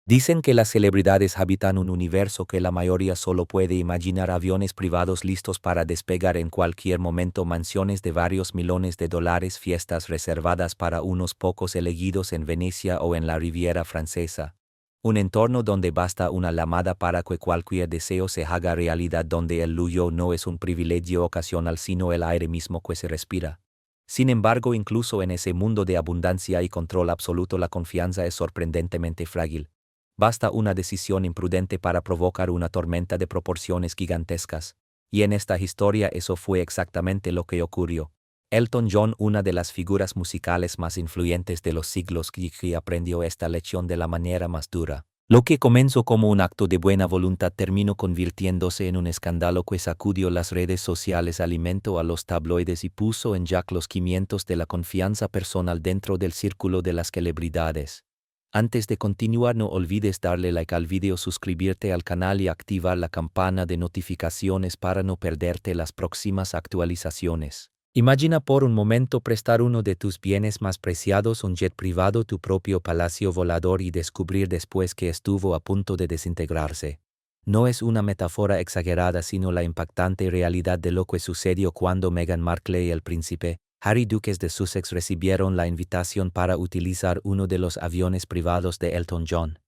Dicen que las celebridades habitan un universo que la mayoría solo puede imaginar: aviones privados listos para despegar en cualquier momento, mansiones de varios millones de dólares, fiestas reservadas para unos pocos elegidos en Venecia o en la Riviera Francesa. Un entorno donde basta una llamada para que cualquier deseo se haga realidad, donde el lujo no es un privilegio ocasional sino el aire mismo que se respira. Sin embargo, incluso en ese mundo de abundancia y control absoluto, la confianza es sorprendentemente frágil. Basta una decisión imprudente para provocar una tormenta de proporciones gigantescas. Y en esta historia eso fue exactamente lo que ocurrió. Elton John, una de las figuras musicales más influyentes de los siglos, que aprendió esta lección de la manera más dura. Lo que comenzó como un acto de buena voluntad terminó convirtiéndose en un escándalo que sacudió las redes sociales, alimentó a los tabloides y puso en jaque los cimientos de la confianza personal dentro del círculo de las celebridades. Antes de continuar, no olvides darle like al video, suscribirte al canal y activar la campana de notificaciones para no perderte las próximas actualizaciones. Imagina por un momento prestar uno de tus bienes más preciados, un jet privado, tu propio palacio volador, y descubrir después que estuvo a punto de desintegrarse. No es una metáfora exagerada, sino la impactante realidad de lo que sucedió cuando Meghan Markle y el príncipe Harry, duques de Sussex, recibieron la invitación para utilizar uno de los aviones privados de Elton John.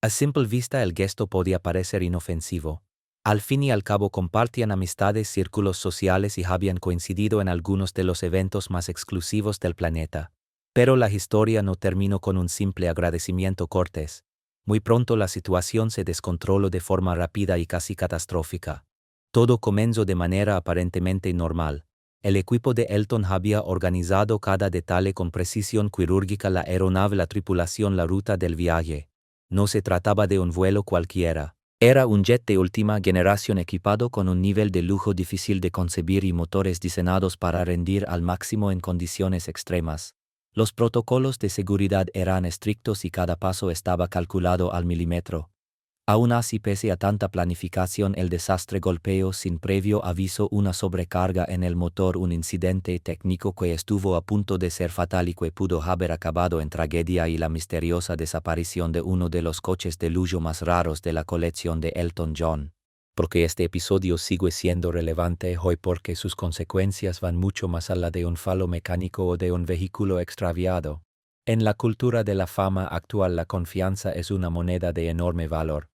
A simple vista el gesto podía parecer inofensivo. Al fin y al cabo compartían amistades, círculos sociales y habían coincidido en algunos de los eventos más exclusivos del planeta. Pero la historia no terminó con un simple agradecimiento cortés. Muy pronto la situación se descontroló de forma rápida y casi catastrófica. Todo comenzó de manera aparentemente normal. El equipo de Elton había organizado cada detalle con precisión quirúrgica: la aeronave, la tripulación, la ruta del viaje. No se trataba de un vuelo cualquiera. Era un jet de última generación equipado con un nivel de lujo difícil de concebir y motores diseñados para rendir al máximo en condiciones extremas. Los protocolos de seguridad eran estrictos y cada paso estaba calculado al milímetro. Aún así, pese a tanta planificación, el desastre golpeó sin previo aviso: una sobrecarga en el motor, un incidente técnico que estuvo a punto de ser fatal y que pudo haber acabado en tragedia, y la misteriosa desaparición de uno de los coches de lujo más raros de la colección de Elton John. Porque este episodio sigue siendo relevante hoy, porque sus consecuencias van mucho más allá de un fallo mecánico o de un vehículo extraviado. En la cultura de la fama actual, la confianza es una moneda de enorme valor.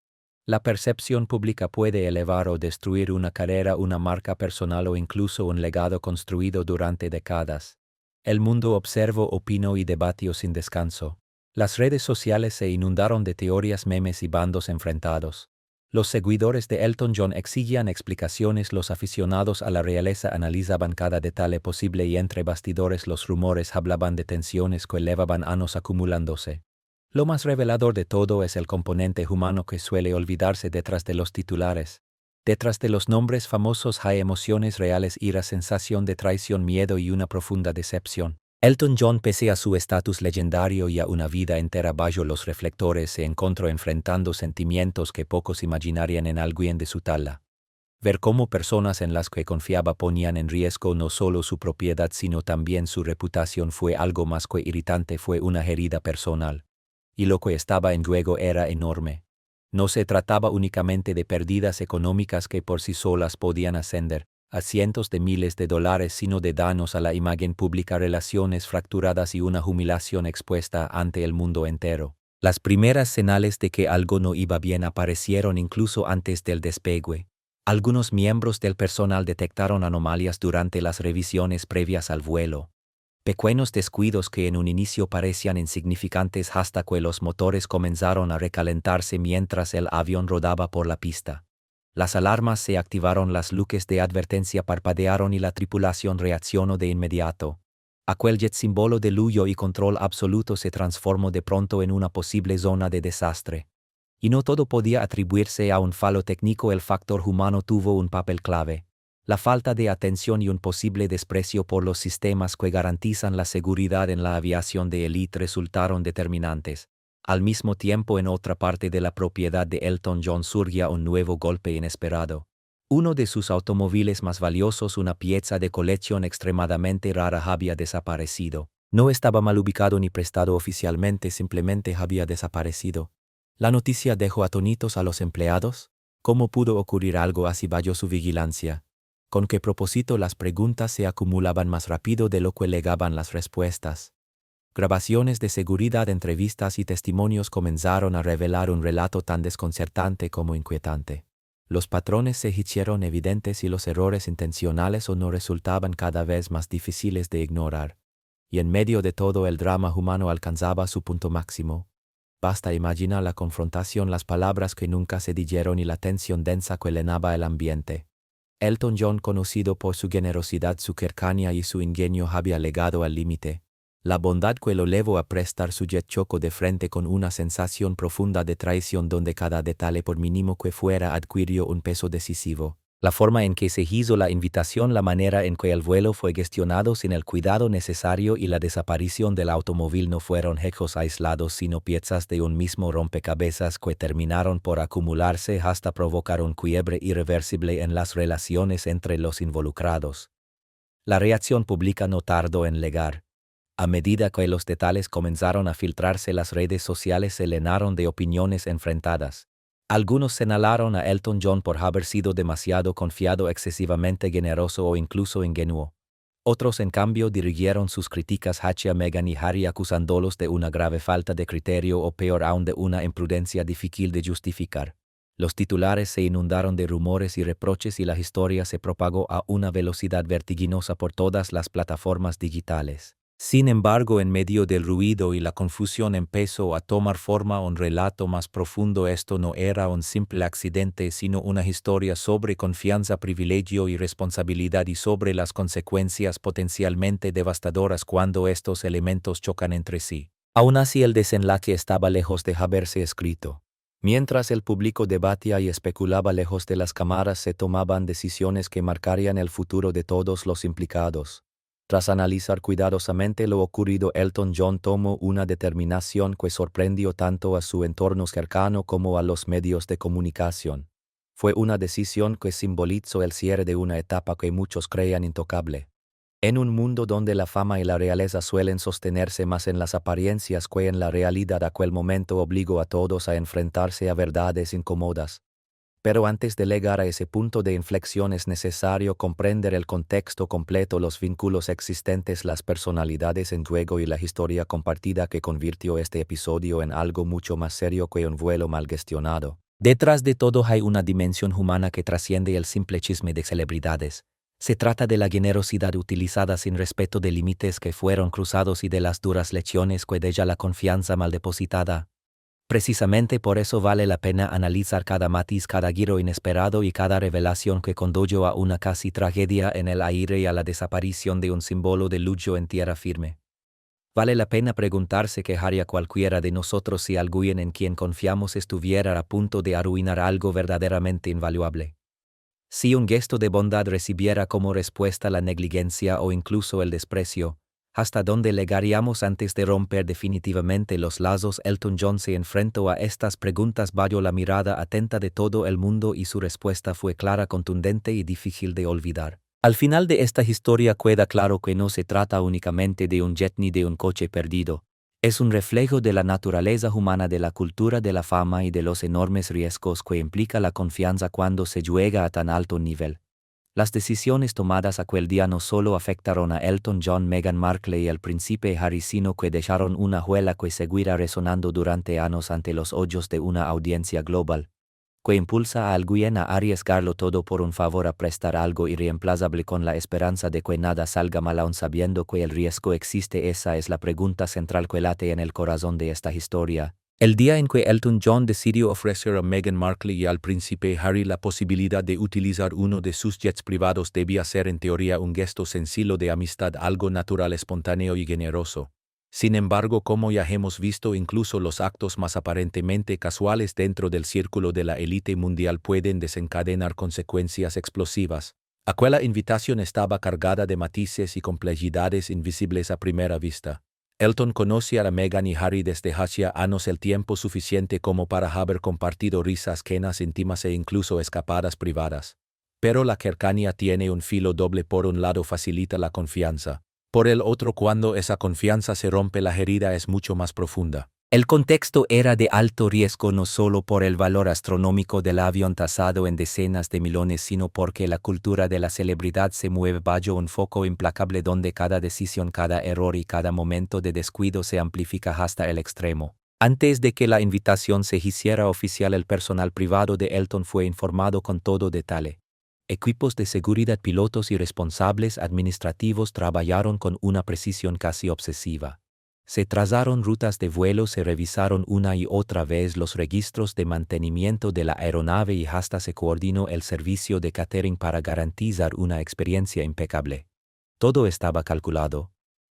La percepción pública puede elevar o destruir una carrera, una marca personal o incluso un legado construido durante décadas. El mundo observó, opinó y debatió sin descanso. Las redes sociales se inundaron de teorías, memes y bandos enfrentados. Los seguidores de Elton John exigían explicaciones, los aficionados a la realeza analizaban cada detalle posible y entre bastidores los rumores hablaban de tensiones que llevaban años acumulándose. Lo más revelador de todo es el componente humano que suele olvidarse detrás de los titulares. Detrás de los nombres famosos hay emociones reales: ira, sensación de traición, miedo y una profunda decepción. Elton John, pese a su estatus legendario y a una vida entera bajo los reflectores, se encontró enfrentando sentimientos que pocos imaginarían en alguien de su talla. Ver cómo personas en las que confiaba ponían en riesgo no solo su propiedad sino también su reputación fue algo más que irritante, fue una herida personal. Y lo que estaba en juego era enorme. No se trataba únicamente de pérdidas económicas que por sí solas podían ascender a cientos de miles de dólares, sino de daños a la imagen pública, relaciones fracturadas y una humillación expuesta ante el mundo entero. Las primeras señales de que algo no iba bien aparecieron incluso antes del despegue. Algunos miembros del personal detectaron anomalías durante las revisiones previas al vuelo. Pequeños descuidos que en un inicio parecían insignificantes hasta que los motores comenzaron a recalentarse mientras el avión rodaba por la pista. Las alarmas se activaron, las luces de advertencia parpadearon y la tripulación reaccionó de inmediato. Aquel jet, símbolo de lujo y control absoluto, se transformó de pronto en una posible zona de desastre. Y no todo podía atribuirse a un fallo técnico, el factor humano tuvo un papel clave. La falta de atención y un posible desprecio por los sistemas que garantizan la seguridad en la aviación de élite resultaron determinantes. Al mismo tiempo, en otra parte de la propiedad de Elton John surgía un nuevo golpe inesperado. Uno de sus automóviles más valiosos, una pieza de colección extremadamente rara, había desaparecido. No estaba mal ubicado ni prestado oficialmente, simplemente había desaparecido. La noticia dejó atónitos a los empleados. ¿Cómo pudo ocurrir algo así bajo su vigilancia? ¿Con qué propósito las preguntas se acumulaban más rápido de lo que llegaban las respuestas? Grabaciones de seguridad, entrevistas y testimonios comenzaron a revelar un relato tan desconcertante como inquietante. Los patrones se hicieron evidentes y los errores intencionales o no resultaban cada vez más difíciles de ignorar. Y en medio de todo el drama humano alcanzaba su punto máximo. Basta imaginar la confrontación, las palabras que nunca se dijeron y la tensión densa que llenaba el ambiente. Elton John, conocido por su generosidad, su cercanía y su ingenio, había llegado al límite. La bondad que lo llevó a prestar su jet chocó de frente con una sensación profunda de traición donde cada detalle, por mínimo que fuera, adquirió un peso decisivo. La forma en que se hizo la invitación, la manera en que el vuelo fue gestionado sin el cuidado necesario y la desaparición del automóvil no fueron hechos aislados sino piezas de un mismo rompecabezas que terminaron por acumularse hasta provocar un quiebre irreversible en las relaciones entre los involucrados. La reacción pública no tardó en llegar. A medida que los detalles comenzaron a filtrarse, las redes sociales se llenaron de opiniones enfrentadas. Algunos señalaron a Elton John por haber sido demasiado confiado, excesivamente generoso o incluso ingenuo. Otros, en cambio, dirigieron sus críticas hacia Meghan y Harry, acusándolos de una grave falta de criterio o peor aún de una imprudencia difícil de justificar. Los titulares se inundaron de rumores y reproches y la historia se propagó a una velocidad vertiginosa por todas las plataformas digitales. Sin embargo, en medio del ruido y la confusión empezó a tomar forma un relato más profundo. Esto no era un simple accidente, sino una historia sobre confianza, privilegio y responsabilidad, y sobre las consecuencias potencialmente devastadoras cuando estos elementos chocan entre sí. Aún así, el desenlace estaba lejos de haberse escrito. Mientras el público debatía y especulaba, lejos de las cámaras se tomaban decisiones que marcarían el futuro de todos los implicados. Tras analizar cuidadosamente lo ocurrido, Elton John tomó una determinación que sorprendió tanto a su entorno cercano como a los medios de comunicación. Fue una decisión que simbolizó el cierre de una etapa que muchos creían intocable. En un mundo donde la fama y la realeza suelen sostenerse más en las apariencias que en la realidad, aquel momento obligó a todos a enfrentarse a verdades incómodas. Pero antes de llegar a ese punto de inflexión es necesario comprender el contexto completo, los vínculos existentes, las personalidades en juego y la historia compartida que convirtió este episodio en algo mucho más serio que un vuelo mal gestionado. Detrás de todo hay una dimensión humana que trasciende el simple chisme de celebridades. Se trata de la generosidad utilizada sin respeto de límites que fueron cruzados y de las duras lecciones que deja la confianza mal depositada. Precisamente por eso vale la pena analizar cada matiz, cada giro inesperado y cada revelación que condujo a una casi tragedia en el aire y a la desaparición de un símbolo de lujo en tierra firme. Vale la pena preguntarse qué haría cualquiera de nosotros si alguien en quien confiamos estuviera a punto de arruinar algo verdaderamente invaluable. Si un gesto de bondad recibiera como respuesta la negligencia o incluso el desprecio, ¿hasta dónde llegaríamos antes de romper definitivamente los lazos? Elton John se enfrentó a estas preguntas bajo la mirada atenta de todo el mundo y su respuesta fue clara, contundente y difícil de olvidar. Al final de esta historia queda claro que no se trata únicamente de un jet ni de un coche perdido. Es un reflejo de la naturaleza humana, de la cultura de la fama y de los enormes riesgos que implica la confianza cuando se llega a tan alto nivel. Las decisiones tomadas aquel día no solo afectaron a Elton John, Meghan Markle y el príncipe Harry, sino que dejaron una huella que seguirá resonando durante años ante los ojos de una audiencia global, que impulsa a alguien a arriesgarlo todo por un favor, a prestar algo irreemplazable con la esperanza de que nada salga mal aun sabiendo que el riesgo existe. Esa es la pregunta central que late en el corazón de esta historia. El día en que Elton John decidió ofrecer a Meghan Markle y al príncipe Harry la posibilidad de utilizar uno de sus jets privados debía ser en teoría un gesto sencillo de amistad, algo natural, espontáneo y generoso. Sin embargo, como ya hemos visto, incluso los actos más aparentemente casuales dentro del círculo de la élite mundial pueden desencadenar consecuencias explosivas. Aquella invitación estaba cargada de matices y complejidades invisibles a primera vista. Elton conocía a Meghan y Harry desde hacía años, el tiempo suficiente como para haber compartido risas, cenas íntimas e incluso escapadas privadas. Pero la cercanía tiene un filo doble. Por un lado facilita la confianza. Por el otro, cuando esa confianza se rompe, la herida es mucho más profunda. El contexto era de alto riesgo no solo por el valor astronómico del avión tasado en decenas de millones, sino porque la cultura de la celebridad se mueve bajo un foco implacable donde cada decisión, cada error y cada momento de descuido se amplifica hasta el extremo. Antes de que la invitación se hiciera oficial, el personal privado de Elton fue informado con todo detalle. Equipos de seguridad, pilotos y responsables administrativos trabajaron con una precisión casi obsesiva. Se trazaron rutas de vuelo, se revisaron una y otra vez los registros de mantenimiento de la aeronave y hasta se coordinó el servicio de catering para garantizar una experiencia impecable. Todo estaba calculado.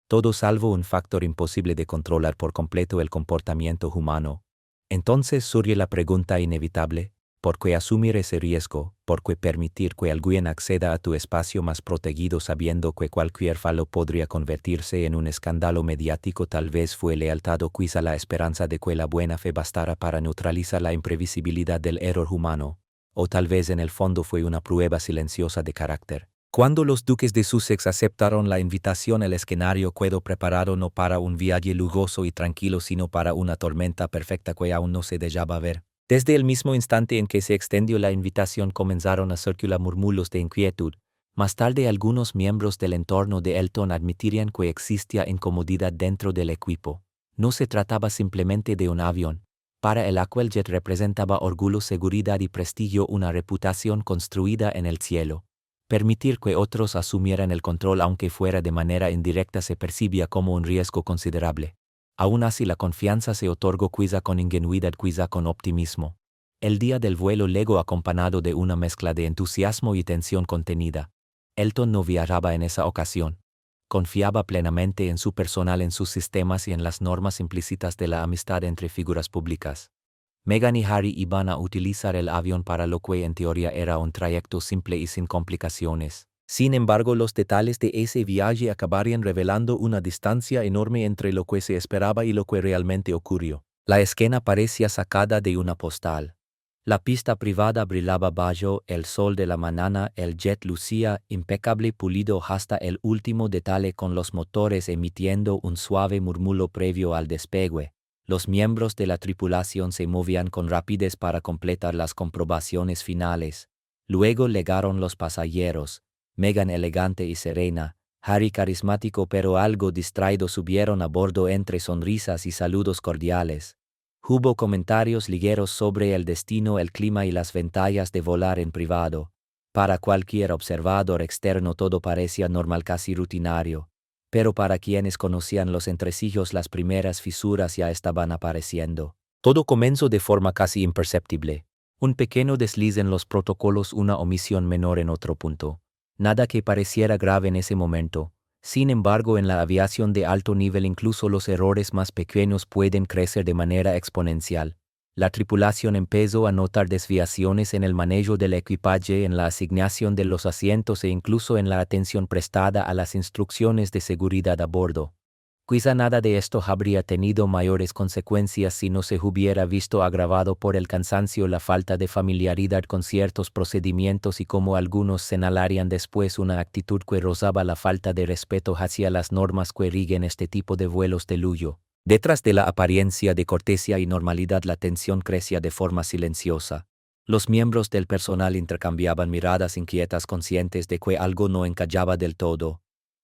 Todo salvo un factor imposible de controlar por completo: el comportamiento humano. Entonces surge la pregunta inevitable: ¿por qué asumir ese riesgo? ¿Por qué permitir que alguien acceda a tu espacio más protegido sabiendo que cualquier fallo podría convertirse en un escándalo mediático? Tal vez fue lealtad o quizá la esperanza de que la buena fe bastara para neutralizar la imprevisibilidad del error humano. O tal vez en el fondo fue una prueba silenciosa de carácter. Cuando los duques de Sussex aceptaron la invitación, el escenario quedó preparado no para un viaje lujoso y tranquilo, sino para una tormenta perfecta que aún no se dejaba ver. Desde el mismo instante en que se extendió la invitación comenzaron a circular murmullos de inquietud. Más tarde algunos miembros del entorno de Elton admitirían que existía incomodidad dentro del equipo. No se trataba simplemente de un avión. Para el Aqualjet representaba orgullo, seguridad y prestigio, una reputación construida en el cielo. Permitir que otros asumieran el control, aunque fuera de manera indirecta, se percibía como un riesgo considerable. Aún así, la confianza se otorgó quizá con ingenuidad, quizá con optimismo. El día del vuelo llegó acompañado de una mezcla de entusiasmo y tensión contenida. Elton no viajaba en esa ocasión. Confiaba plenamente en su personal, en sus sistemas y en las normas implícitas de la amistad entre figuras públicas. Meghan y Harry iban a utilizar el avión para lo que en teoría era un trayecto simple y sin complicaciones. Sin embargo, los detalles de ese viaje acabarían revelando una distancia enorme entre lo que se esperaba y lo que realmente ocurrió. La escena parecía sacada de una postal. La pista privada brillaba bajo el sol de la mañana, el jet lucía impecable, pulido hasta el último detalle, con los motores emitiendo un suave murmullo previo al despegue. Los miembros de la tripulación se movían con rapidez para completar las comprobaciones finales. Luego llegaron los pasajeros. Meghan elegante y serena, Harry carismático pero algo distraído, subieron a bordo entre sonrisas y saludos cordiales. Hubo comentarios ligeros sobre el destino, el clima y las ventajas de volar en privado. Para cualquier observador externo todo parecía normal, casi rutinario. Pero para quienes conocían los entresijos, las primeras fisuras ya estaban apareciendo. Todo comenzó de forma casi imperceptible. Un pequeño desliz en los protocolos, una omisión menor en otro punto. Nada que pareciera grave en ese momento. Sin embargo, en la aviación de alto nivel incluso los errores más pequeños pueden crecer de manera exponencial. La tripulación empezó a notar desviaciones en el manejo del equipaje, en la asignación de los asientos e incluso en la atención prestada a las instrucciones de seguridad a bordo. Quizá nada de esto habría tenido mayores consecuencias si no se hubiera visto agravado por el cansancio, la falta de familiaridad con ciertos procedimientos y, como algunos señalarían después, una actitud que rozaba la falta de respeto hacia las normas que rigen este tipo de vuelos de lujo. Detrás de la apariencia de cortesía y normalidad, la tensión crecía de forma silenciosa. Los miembros del personal intercambiaban miradas inquietas, conscientes de que algo no encajaba del todo.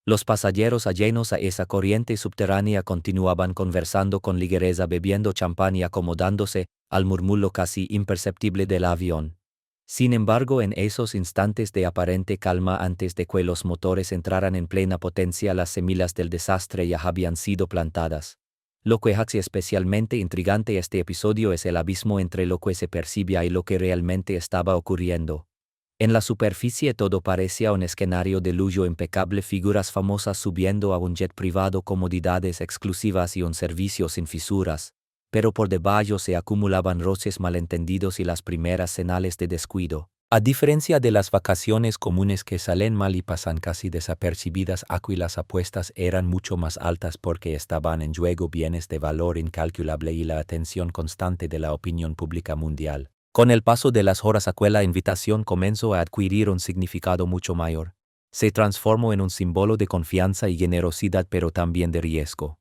Los pasajeros, ajenos a esa corriente subterránea, continuaban conversando con ligereza, bebiendo champán y acomodándose al murmullo casi imperceptible del avión. Sin embargo, en esos instantes de aparente calma, antes de que los motores entraran en plena potencia, las semillas del desastre ya habían sido plantadas. Lo que hace especialmente intrigante este episodio es el abismo entre lo que se percibía y lo que realmente estaba ocurriendo. En la superficie todo parecía un escenario de lujo impecable, figuras famosas subiendo a un jet privado, comodidades exclusivas y un servicio sin fisuras, pero por debajo se acumulaban roces, malentendidos y las primeras señales de descuido. A diferencia de las vacaciones comunes que salen mal y pasan casi desapercibidas, aquí las apuestas eran mucho más altas porque estaban en juego bienes de valor incalculable y la atención constante de la opinión pública mundial. Con el paso de las horas, aquella invitación comenzó a adquirir un significado mucho mayor. Se transformó en un símbolo de confianza y generosidad, pero también de riesgo.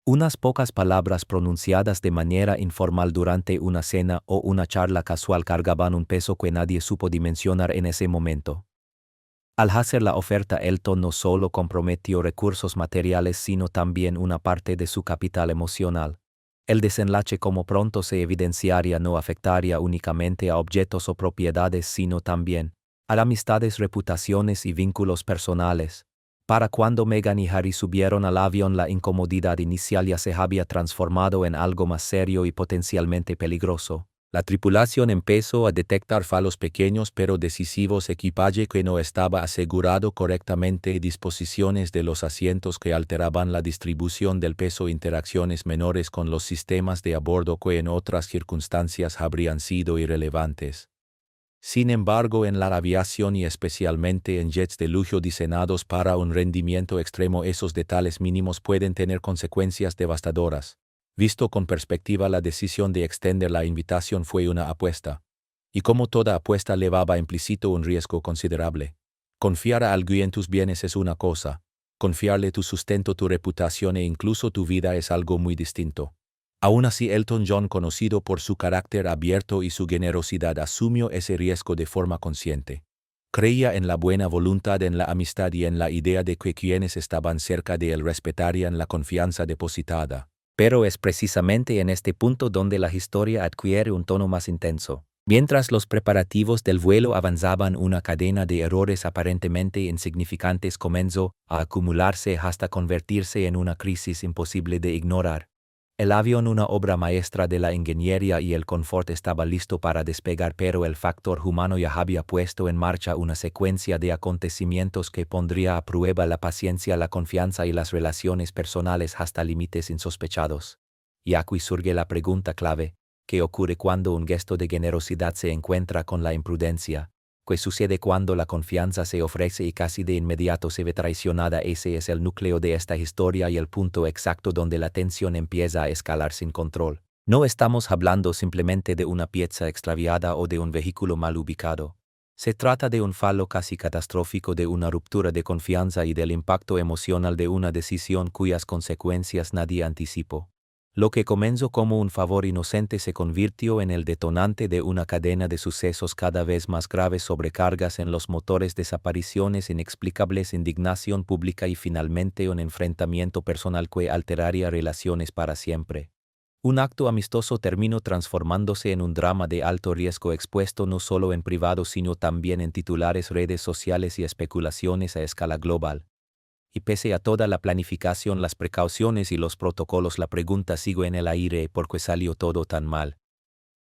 Unas pocas palabras pronunciadas de manera informal durante una cena o una charla casual cargaban un peso que nadie supo dimensionar en ese momento. Al hacer la oferta, Elton no solo comprometió recursos materiales sino también una parte de su capital emocional. El desenlace, como pronto se evidenciaría, no afectaría únicamente a objetos o propiedades sino también a amistades, reputaciones y vínculos personales. Para cuando Meghan y Harry subieron al avión, la incomodidad inicial ya se había transformado en algo más serio y potencialmente peligroso. La tripulación empezó a detectar fallos pequeños pero decisivos: equipaje que no estaba asegurado correctamente, disposiciones de los asientos que alteraban la distribución del peso, interacciones menores con los sistemas de a bordo que en otras circunstancias habrían sido irrelevantes. Sin embargo, en la aviación y especialmente en jets de lujo diseñados para un rendimiento extremo, esos detalles mínimos pueden tener consecuencias devastadoras. Visto con perspectiva, la decisión de extender la invitación fue una apuesta. Y como toda apuesta, llevaba implícito un riesgo considerable. Confiar a alguien tus bienes es una cosa, confiarle tu sustento, tu reputación e incluso tu vida es algo muy distinto. Aún así, Elton John, conocido por su carácter abierto y su generosidad, asumió ese riesgo de forma consciente. Creía en la buena voluntad, en la amistad y en la idea de que quienes estaban cerca de él respetarían la confianza depositada. Pero es precisamente en este punto donde la historia adquiere un tono más intenso. Mientras los preparativos del vuelo avanzaban, una cadena de errores aparentemente insignificantes comenzó a acumularse hasta convertirse en una crisis imposible de ignorar. El avión, una obra maestra de la ingeniería y el confort, estaba listo para despegar, pero el factor humano ya había puesto en marcha una secuencia de acontecimientos que pondría a prueba la paciencia, la confianza y las relaciones personales hasta límites insospechados. Y aquí surge la pregunta clave: ¿qué ocurre cuando un gesto de generosidad se encuentra con la imprudencia? ¿Qué sucede cuando la confianza se ofrece y casi de inmediato se ve traicionada? Ese es el núcleo de esta historia y el punto exacto donde la tensión empieza a escalar sin control. No estamos hablando simplemente de una pieza extraviada o de un vehículo mal ubicado. Se trata de un fallo casi catastrófico, de una ruptura de confianza y del impacto emocional de una decisión cuyas consecuencias nadie anticipó. Lo que comenzó como un favor inocente se convirtió en el detonante de una cadena de sucesos cada vez más graves: sobrecargas en los motores, desapariciones inexplicables, indignación pública y finalmente un enfrentamiento personal que alteraría relaciones para siempre. Un acto amistoso terminó transformándose en un drama de alto riesgo, expuesto no solo en privado sino también en titulares, redes sociales y especulaciones a escala global. Y pese a toda la planificación, las precauciones y los protocolos, la pregunta sigue en el aire: ¿por qué salió todo tan mal?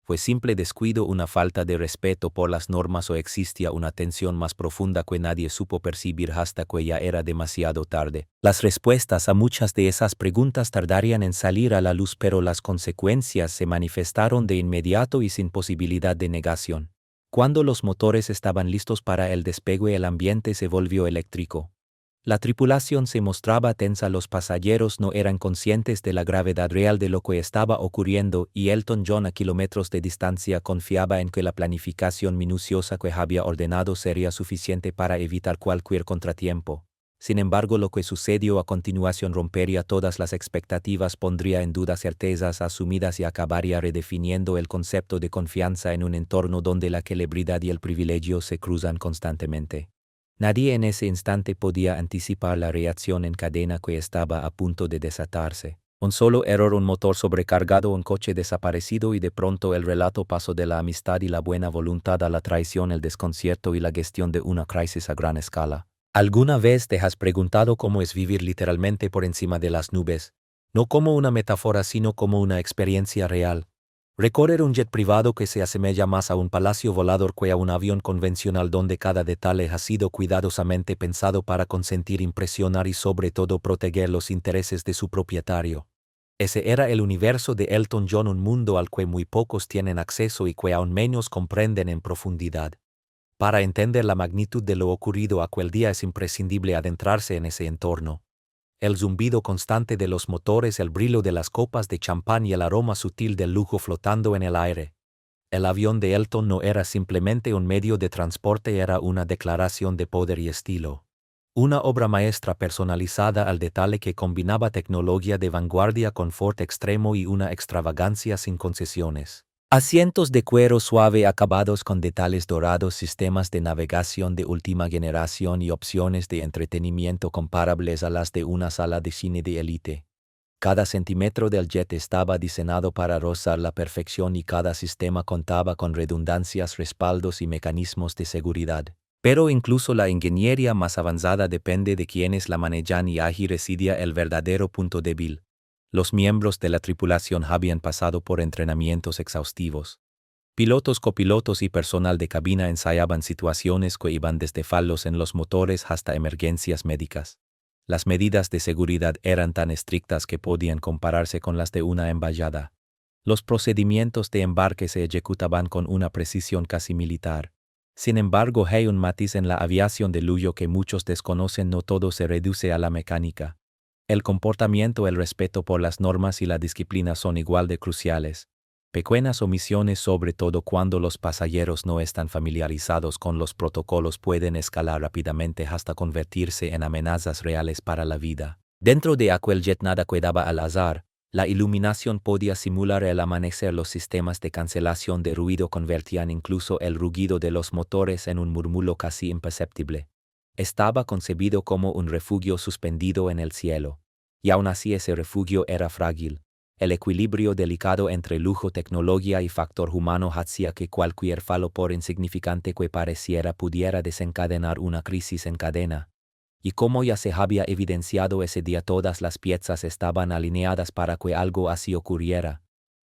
¿Fue simple descuido, una falta de respeto por las normas, o existía una tensión más profunda que nadie supo percibir hasta que ya era demasiado tarde? Las respuestas a muchas de esas preguntas tardarían en salir a la luz, pero las consecuencias se manifestaron de inmediato y sin posibilidad de negación. Cuando los motores estaban listos para el despegue, el ambiente se volvió eléctrico. La tripulación se mostraba tensa, los pasajeros no eran conscientes de la gravedad real de lo que estaba ocurriendo, y Elton John, a kilómetros de distancia, confiaba en que la planificación minuciosa que había ordenado sería suficiente para evitar cualquier contratiempo. Sin embargo, lo que sucedió a continuación rompería todas las expectativas, pondría en duda certezas asumidas y acabaría redefiniendo el concepto de confianza en un entorno donde la celebridad y el privilegio se cruzan constantemente. Nadie en ese instante podía anticipar la reacción en cadena que estaba a punto de desatarse. Un solo error, un motor sobrecargado, un coche desaparecido, y de pronto el relato pasó de la amistad y la buena voluntad a la traición, el desconcierto y la gestión de una crisis a gran escala. ¿Alguna vez te has preguntado cómo es vivir literalmente por encima de las nubes? No como una metáfora, sino como una experiencia real. Recorrer un jet privado que se asemeja más a un palacio volador que a un avión convencional, donde cada detalle ha sido cuidadosamente pensado para consentir, impresionar y sobre todo proteger los intereses de su propietario. Ese era el universo de Elton John, un mundo al que muy pocos tienen acceso y que aún menos comprenden en profundidad. Para entender la magnitud de lo ocurrido aquel día es imprescindible adentrarse en ese entorno. El zumbido constante de los motores, el brillo de las copas de champán y el aroma sutil del lujo flotando en el aire. El avión de Elton no era simplemente un medio de transporte, era una declaración de poder y estilo. Una obra maestra personalizada al detalle que combinaba tecnología de vanguardia, confort extremo y una extravagancia sin concesiones. Asientos de cuero suave acabados con detalles dorados, sistemas de navegación de última generación y opciones de entretenimiento comparables a las de una sala de cine de élite. Cada centímetro del jet estaba diseñado para rozar la perfección y cada sistema contaba con redundancias, respaldos y mecanismos de seguridad. Pero incluso la ingeniería más avanzada depende de quienes la manejan y allí residía el verdadero punto débil. Los miembros de la tripulación habían pasado por entrenamientos exhaustivos. Pilotos, copilotos y personal de cabina ensayaban situaciones que iban desde fallos en los motores hasta emergencias médicas. Las medidas de seguridad eran tan estrictas que podían compararse con las de una embajada. Los procedimientos de embarque se ejecutaban con una precisión casi militar. Sin embargo, hay un matiz en la aviación de lujo que muchos desconocen: no todo se reduce a la mecánica. El comportamiento, el respeto por las normas y la disciplina son igual de cruciales. Pequeñas omisiones, sobre todo cuando los pasajeros no están familiarizados con los protocolos, pueden escalar rápidamente hasta convertirse en amenazas reales para la vida. Dentro de aquel jet nada quedaba al azar. La iluminación podía simular el amanecer, los sistemas de cancelación de ruido convertían incluso el rugido de los motores en un murmullo casi imperceptible. Estaba concebido como un refugio suspendido en el cielo. Y aún así ese refugio era frágil. El equilibrio delicado entre lujo, tecnología y factor humano hacía que cualquier fallo, por insignificante que pareciera, pudiera desencadenar una crisis en cadena. Y como ya se había evidenciado ese día, todas las piezas estaban alineadas para que algo así ocurriera.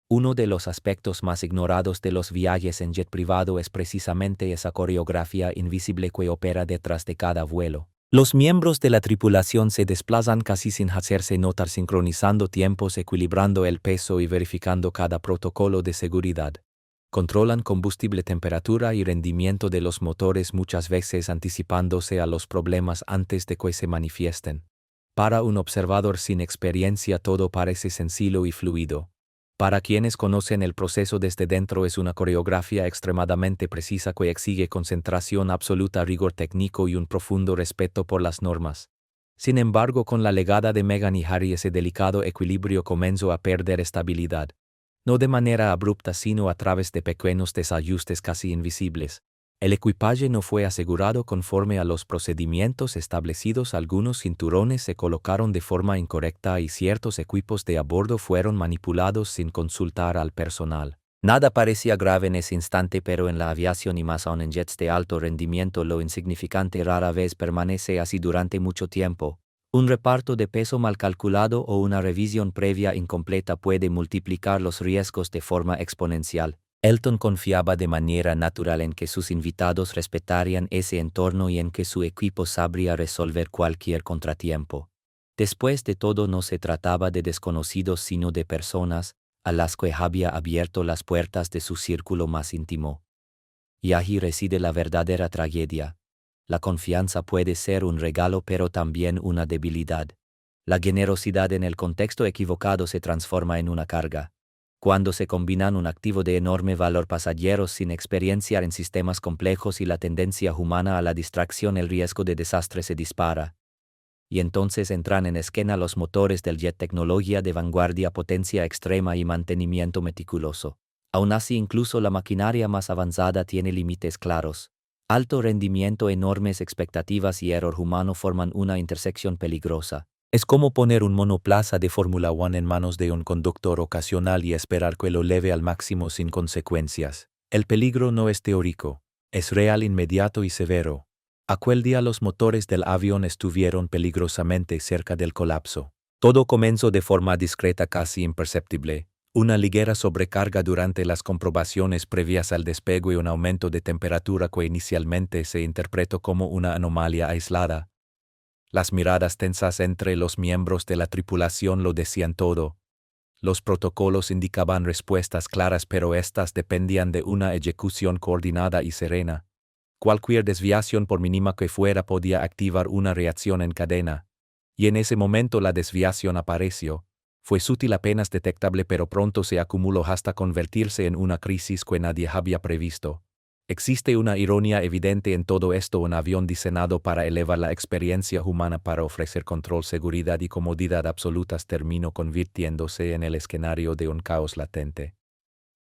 Uno de los aspectos más ignorados de los viajes en jet privado es precisamente esa coreografía invisible que opera detrás de cada vuelo. Los miembros de la tripulación se desplazan casi sin hacerse notar, sincronizando tiempos, equilibrando el peso y verificando cada protocolo de seguridad. Controlan combustible, temperatura y rendimiento de los motores, muchas veces anticipándose a los problemas antes de que se manifiesten. Para un observador sin experiencia todo parece sencillo y fluido. Para quienes conocen el proceso desde dentro es una coreografía extremadamente precisa que exige concentración absoluta, rigor técnico y un profundo respeto por las normas. Sin embargo, con la llegada de Meghan y Harry, ese delicado equilibrio comenzó a perder estabilidad. No de manera abrupta, sino a través de pequeños desajustes casi invisibles. El equipaje no fue asegurado conforme a los procedimientos establecidos, algunos cinturones se colocaron de forma incorrecta y ciertos equipos de a bordo fueron manipulados sin consultar al personal. Nada parecía grave en ese instante, pero en la aviación y más aún en jets de alto rendimiento, lo insignificante rara vez permanece así durante mucho tiempo. Un reparto de peso mal calculado o una revisión previa incompleta puede multiplicar los riesgos de forma exponencial. Elton confiaba de manera natural en que sus invitados respetarían ese entorno y en que su equipo sabría resolver cualquier contratiempo. Después de todo, no se trataba de desconocidos, sino de personas a las que había abierto las puertas de su círculo más íntimo. Y allí reside la verdadera tragedia. La confianza puede ser un regalo, pero también una debilidad. La generosidad en el contexto equivocado se transforma en una carga. Cuando se combinan un activo de enorme valor, pasajeros sin experiencia en sistemas complejos y la tendencia humana a la distracción, el riesgo de desastre se dispara. Y entonces entran en escena los motores del jet, tecnología de vanguardia, potencia extrema y mantenimiento meticuloso. Aún así, incluso la maquinaria más avanzada tiene límites claros. Alto rendimiento, enormes expectativas y error humano forman una intersección peligrosa. Es como poner un monoplaza de Fórmula 1 en manos de un conductor ocasional y esperar que lo eleve al máximo sin consecuencias. El peligro no es teórico, es real, inmediato y severo. Aquel día los motores del avión estuvieron peligrosamente cerca del colapso. Todo comenzó de forma discreta, casi imperceptible. Una ligera sobrecarga durante las comprobaciones previas al despegue y un aumento de temperatura que inicialmente se interpretó como una anomalía aislada. Las miradas tensas entre los miembros de la tripulación lo decían todo. Los protocolos indicaban respuestas claras, pero estas dependían de una ejecución coordinada y serena. Cualquier desviación, por mínima que fuera, podía activar una reacción en cadena. Y en ese momento la desviación apareció. Fue sutil, apenas detectable, pero pronto se acumuló hasta convertirse en una crisis que nadie había previsto. Existe una ironía evidente en todo esto: un avión diseñado para elevar la experiencia humana, para ofrecer control, seguridad y comodidad absolutas, terminó convirtiéndose en el escenario de un caos latente.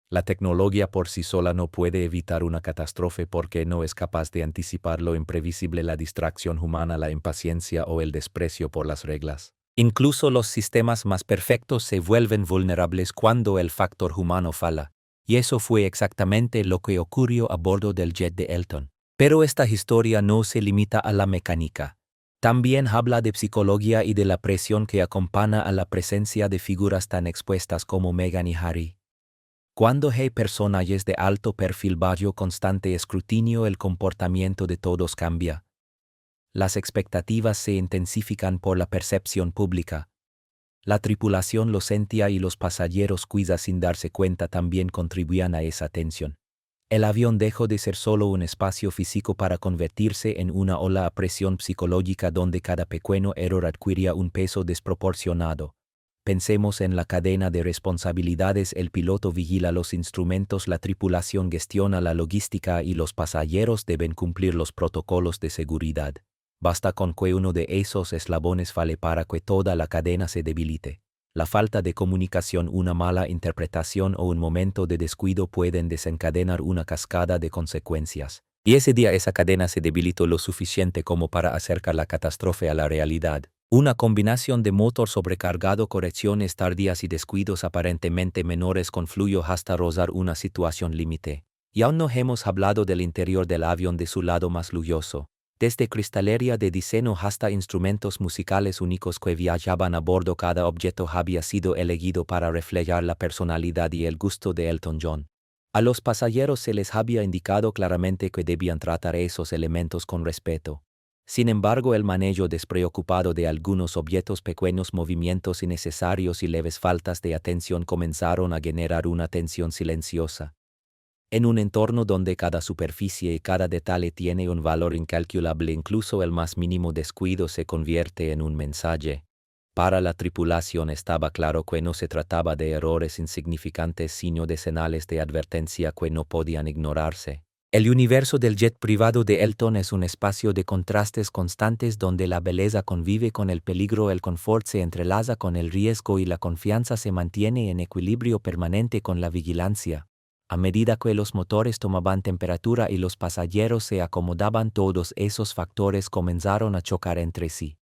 La tecnología por sí sola no puede evitar una catástrofe porque no es capaz de anticipar lo imprevisible, la distracción humana, la impaciencia o el desprecio por las reglas. Incluso los sistemas más perfectos se vuelven vulnerables cuando el factor humano falla. Y eso fue exactamente lo que ocurrió a bordo del jet de Elton. Pero esta historia no se limita a la mecánica. También habla de psicología y de la presión que acompaña a la presencia de figuras tan expuestas como Meghan y Harry. Cuando hay personajes de alto perfil bajo constante escrutinio, el comportamiento de todos cambia. Las expectativas se intensifican por la percepción pública. La tripulación lo sentía y los pasajeros, quizás sin darse cuenta, también contribuían a esa tensión. El avión dejó de ser solo un espacio físico para convertirse en una ola a presión psicológica donde cada pequeño error adquiría un peso desproporcionado. Pensemos en la cadena de responsabilidades: el piloto vigila los instrumentos, la tripulación gestiona la logística y los pasajeros deben cumplir los protocolos de seguridad. Basta con que uno de esos eslabones falle para que toda la cadena se debilite. La falta de comunicación, una mala interpretación o un momento de descuido pueden desencadenar una cascada de consecuencias. Y ese día esa cadena se debilitó lo suficiente como para acercar la catástrofe a la realidad. Una combinación de motor sobrecargado, correcciones tardías y descuidos aparentemente menores confluyó hasta rozar una situación límite. Y aún no hemos hablado del interior del avión, de su lado más lujoso. Desde cristalería de diseño hasta instrumentos musicales únicos que viajaban a bordo, cada objeto había sido elegido para reflejar la personalidad y el gusto de Elton John. A los pasajeros se les había indicado claramente que debían tratar esos elementos con respeto. Sin embargo, el manejo despreocupado de algunos objetos, pequeños movimientos innecesarios y leves faltas de atención comenzaron a generar una tensión silenciosa. En un entorno donde cada superficie y cada detalle tiene un valor incalculable, incluso el más mínimo descuido se convierte en un mensaje. Para la tripulación estaba claro que no se trataba de errores insignificantes, sino de señales de advertencia que no podían ignorarse. El universo del jet privado de Elton es un espacio de contrastes constantes donde la belleza convive con el peligro, el confort se entrelaza con el riesgo y la confianza se mantiene en equilibrio permanente con la vigilancia. A medida que los motores tomaban temperatura y los pasajeros se acomodaban, todos esos factores comenzaron a chocar entre sí.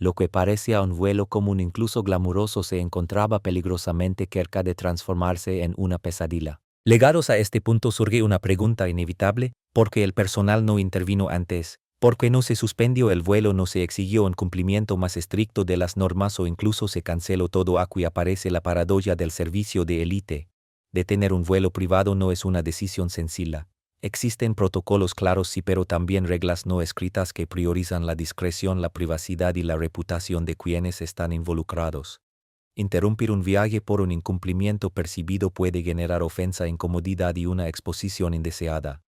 Lo que parecía un vuelo común, incluso glamuroso, se encontraba peligrosamente cerca de transformarse en una pesadilla. Llegados a este punto surge una pregunta inevitable: ¿por qué el personal no intervino antes? ¿Por qué no se suspendió el vuelo, no se exigió un cumplimiento más estricto de las normas o incluso se canceló todo? Aquí aparece la paradoja del servicio de élite. Detener un vuelo privado no es una decisión sencilla. Existen protocolos claros, sí, pero también reglas no escritas que priorizan la discreción, la privacidad y la reputación de quienes están involucrados. Interrumpir un viaje por un incumplimiento percibido puede generar ofensa, incomodidad y una exposición indeseada.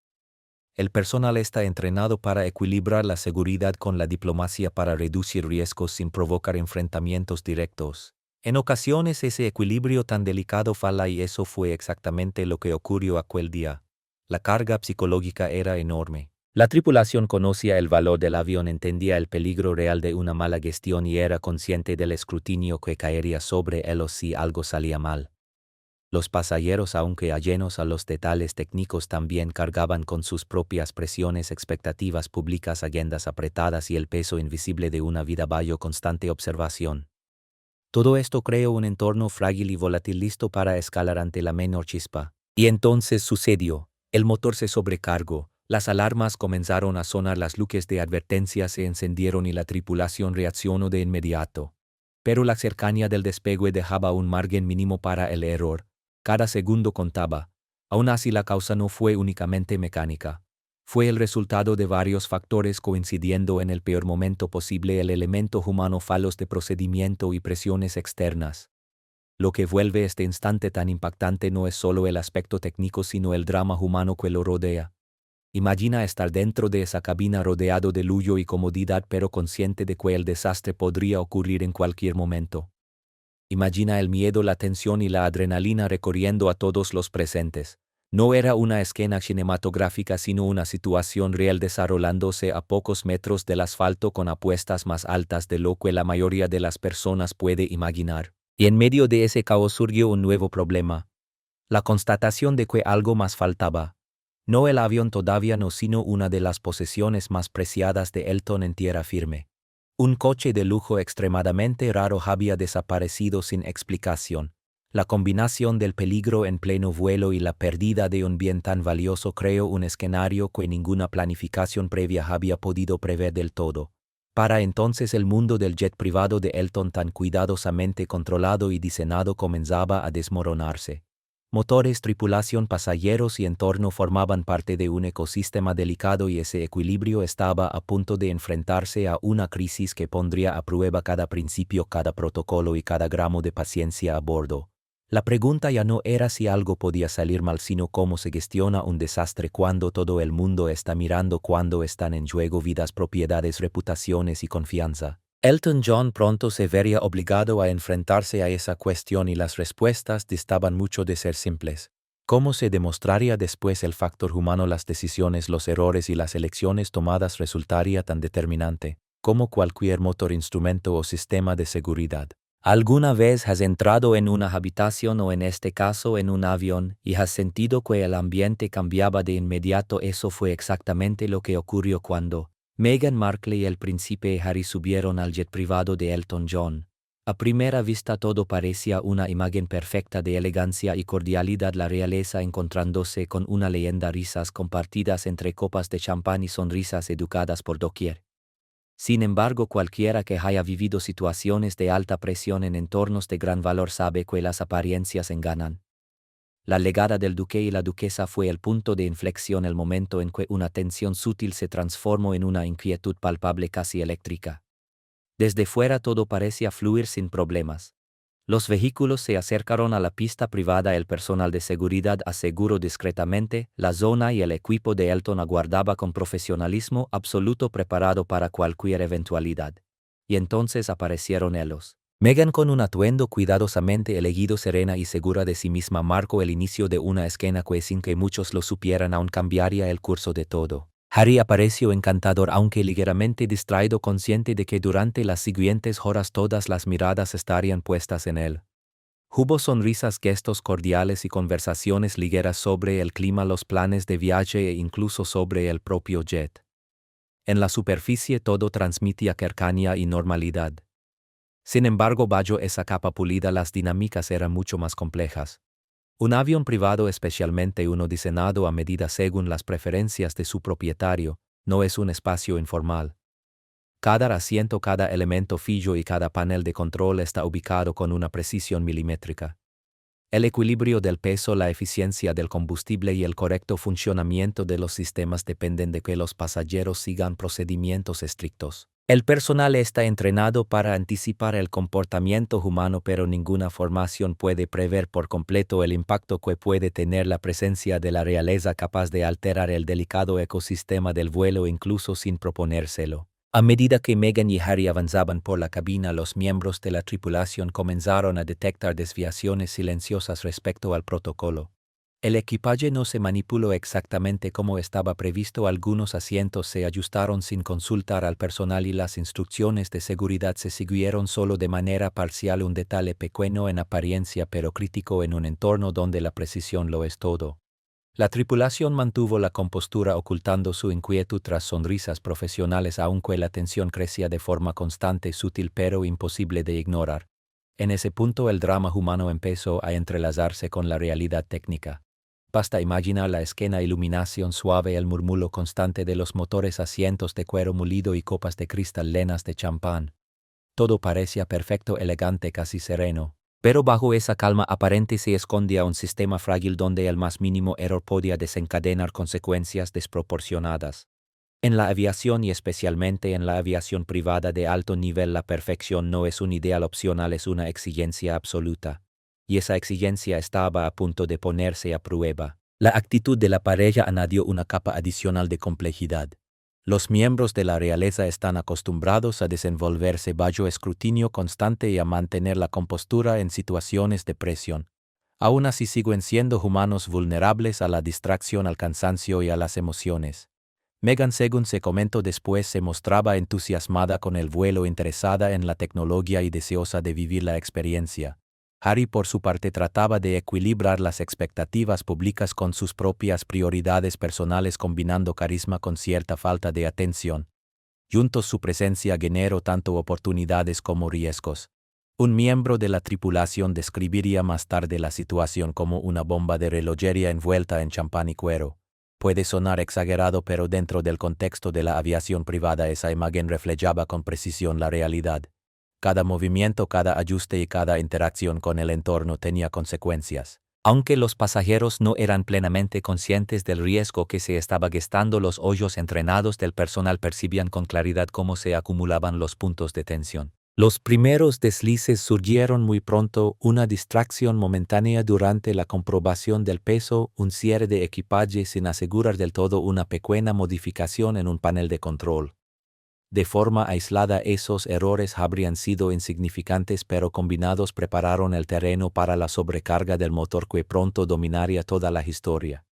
El personal está entrenado para equilibrar la seguridad con la diplomacia, para reducir riesgos sin provocar enfrentamientos directos. En ocasiones ese equilibrio tan delicado falla y eso fue exactamente lo que ocurrió aquel día. La carga psicológica era enorme. La tripulación conocía el valor del avión, entendía el peligro real de una mala gestión y era consciente del escrutinio que caería sobre ellos si algo salía mal. Los pasajeros, aunque ajenos a los detalles técnicos, también cargaban con sus propias presiones, expectativas públicas, agendas apretadas y el peso invisible de una vida bajo constante observación. Todo esto creó un entorno frágil y volátil, listo para escalar ante la menor chispa. Y entonces sucedió. El motor se sobrecargó. Las alarmas comenzaron a sonar, las luces de advertencia se encendieron y la tripulación reaccionó de inmediato. Pero la cercanía del despegue dejaba un margen mínimo para el error. Cada segundo contaba. Aún así, la causa no fue únicamente mecánica. Fue el resultado de varios factores coincidiendo en el peor momento posible: el elemento humano, fallos de procedimiento y presiones externas. Lo que vuelve este instante tan impactante no es solo el aspecto técnico, sino el drama humano que lo rodea. Imagina estar dentro de esa cabina rodeado de lujo y comodidad, pero consciente de que el desastre podría ocurrir en cualquier momento. Imagina el miedo, la tensión y la adrenalina recorriendo a todos los presentes. No era una escena cinematográfica sino una situación real desarrollándose a pocos metros del asfalto con apuestas más altas de lo que la mayoría de las personas puede imaginar. Y en medio de ese caos surgió un nuevo problema. La constatación de que algo más faltaba. No el avión todavía no sino una de las posesiones más preciadas de Elton en tierra firme. Un coche de lujo extremadamente raro había desaparecido sin explicación. La combinación del peligro en pleno vuelo y la pérdida de un bien tan valioso creó un escenario que ninguna planificación previa había podido prever del todo. Para entonces el mundo del jet privado de Elton tan cuidadosamente controlado y diseñado comenzaba a desmoronarse. Motores, tripulación, pasajeros y entorno formaban parte de un ecosistema delicado y ese equilibrio estaba a punto de enfrentarse a una crisis que pondría a prueba cada principio, cada protocolo y cada gramo de paciencia a bordo. La pregunta ya no era si algo podía salir mal, sino cómo se gestiona un desastre cuando todo el mundo está mirando, cuando están en juego vidas, propiedades, reputaciones y confianza. Elton John pronto se vería obligado a enfrentarse a esa cuestión y las respuestas distaban mucho de ser simples. ¿Cómo se demostraría después el factor humano? Las decisiones, los errores y las elecciones tomadas resultaría tan determinante como cualquier motor, instrumento o sistema de seguridad. ¿Alguna vez has entrado en una habitación o en este caso en un avión y has sentido que el ambiente cambiaba de inmediato? Eso fue exactamente lo que ocurrió cuando Meghan Markle y el príncipe Harry subieron al jet privado de Elton John. A primera vista todo parecía una imagen perfecta de elegancia y cordialidad, la realeza encontrándose con una leyenda, risas compartidas entre copas de champán y sonrisas educadas por doquier. Sin embargo, cualquiera que haya vivido situaciones de alta presión en entornos de gran valor sabe que las apariencias engañan. La llegada del duque y la duquesa fue el punto de inflexión, el momento en que una tensión sutil se transformó en una inquietud palpable, casi eléctrica. Desde fuera todo parecía fluir sin problemas. Los vehículos se acercaron a la pista privada, el personal de seguridad aseguró discretamente la zona y el equipo de Elton aguardaba con profesionalismo absoluto, preparado para cualquier eventualidad. Y entonces aparecieron ellos. Meghan, con un atuendo cuidadosamente elegido, serena y segura de sí misma, marcó el inicio de una escena que, sin que muchos lo supieran, aún cambiaría el curso de todo. Harry apareció encantador, aunque ligeramente distraído, consciente de que durante las siguientes horas todas las miradas estarían puestas en él. Hubo sonrisas, gestos cordiales y conversaciones ligeras sobre el clima, los planes de viaje e incluso sobre el propio jet. En la superficie todo transmitía cercanía y normalidad. Sin embargo, bajo esa capa pulida las dinámicas eran mucho más complejas. Un avión privado, especialmente uno diseñado a medida según las preferencias de su propietario, no es un espacio informal. Cada asiento, cada elemento fijo y cada panel de control está ubicado con una precisión milimétrica. El equilibrio del peso, la eficiencia del combustible y el correcto funcionamiento de los sistemas dependen de que los pasajeros sigan procedimientos estrictos. El personal está entrenado para anticipar el comportamiento humano, pero ninguna formación puede prever por completo el impacto que puede tener la presencia de la realeza, capaz de alterar el delicado ecosistema del vuelo incluso sin proponérselo. A medida que Meghan y Harry avanzaban por la cabina, los miembros de la tripulación comenzaron a detectar desviaciones silenciosas respecto al protocolo. El equipaje no se manipuló exactamente como estaba previsto, algunos asientos se ajustaron sin consultar al personal y las instrucciones de seguridad se siguieron solo de manera parcial, un detalle pequeño en apariencia pero crítico en un entorno donde la precisión lo es todo. La tripulación mantuvo la compostura, ocultando su inquietud tras sonrisas profesionales, aunque la tensión crecía de forma constante, sutil pero imposible de ignorar. En ese punto el drama humano empezó a entrelazarse con la realidad técnica. Basta imaginar la escena: iluminación suave, el murmullo constante de los motores, asientos de cuero molido y copas de cristal llenas de champán. Todo parecía perfecto, elegante, casi sereno. Pero bajo esa calma aparente se escondía un sistema frágil donde el más mínimo error podía desencadenar consecuencias desproporcionadas. En la aviación, y especialmente en la aviación privada de alto nivel, la perfección no es un ideal opcional, es una exigencia absoluta. Y esa exigencia estaba a punto de ponerse a prueba. La actitud de la pareja añadió una capa adicional de complejidad. Los miembros de la realeza están acostumbrados a desenvolverse bajo escrutinio constante y a mantener la compostura en situaciones de presión. Aún así siguen siendo humanos vulnerables a la distracción, al cansancio y a las emociones. Megan, según se comentó después, se mostraba entusiasmada con el vuelo, interesada en la tecnología y deseosa de vivir la experiencia. Harry, por su parte, trataba de equilibrar las expectativas públicas con sus propias prioridades personales, combinando carisma con cierta falta de atención. Juntos, su presencia generó tanto oportunidades como riesgos. Un miembro de la tripulación describiría más tarde la situación como una bomba de relojería envuelta en champán y cuero. Puede sonar exagerado, pero dentro del contexto de la aviación privada esa imagen reflejaba con precisión la realidad. Cada movimiento, cada ajuste y cada interacción con el entorno tenía consecuencias. Aunque los pasajeros no eran plenamente conscientes del riesgo que se estaba gestando, los ojos entrenados del personal percibían con claridad cómo se acumulaban los puntos de tensión. Los primeros deslices surgieron muy pronto: una distracción momentánea durante la comprobación del peso, un cierre de equipaje sin asegurar del todo, una pequeña modificación en un panel de control. De forma aislada esos errores habrían sido insignificantes, pero combinados prepararon el terreno para la sobrecarga del motor que pronto dominaría toda la historia.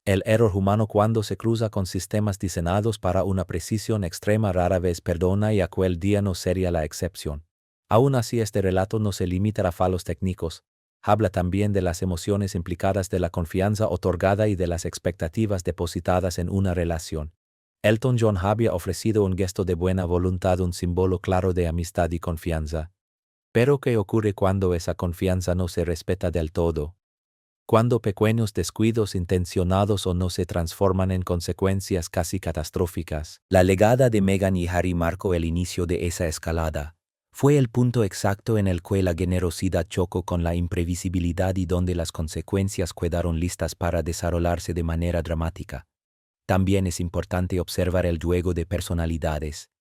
El error humano, cuando se cruza con sistemas diseñados para una precisión extrema, rara vez perdona, y aquel día no sería la excepción. Aún así, este relato no se limita a fallos técnicos. Habla también de las emociones implicadas, de la confianza otorgada y de las expectativas depositadas en una relación. Elton John había ofrecido un gesto de buena voluntad, un símbolo claro de amistad y confianza. Pero ¿qué ocurre cuando esa confianza no se respeta del todo? Cuando pequeños descuidos intencionados o no se transforman en consecuencias casi catastróficas. La llegada de Meghan y Harry marcó el inicio de esa escalada. Fue el punto exacto en el que la generosidad chocó con la imprevisibilidad y donde las consecuencias quedaron listas para desarrollarse de manera dramática. También es importante observar el juego de personalidades.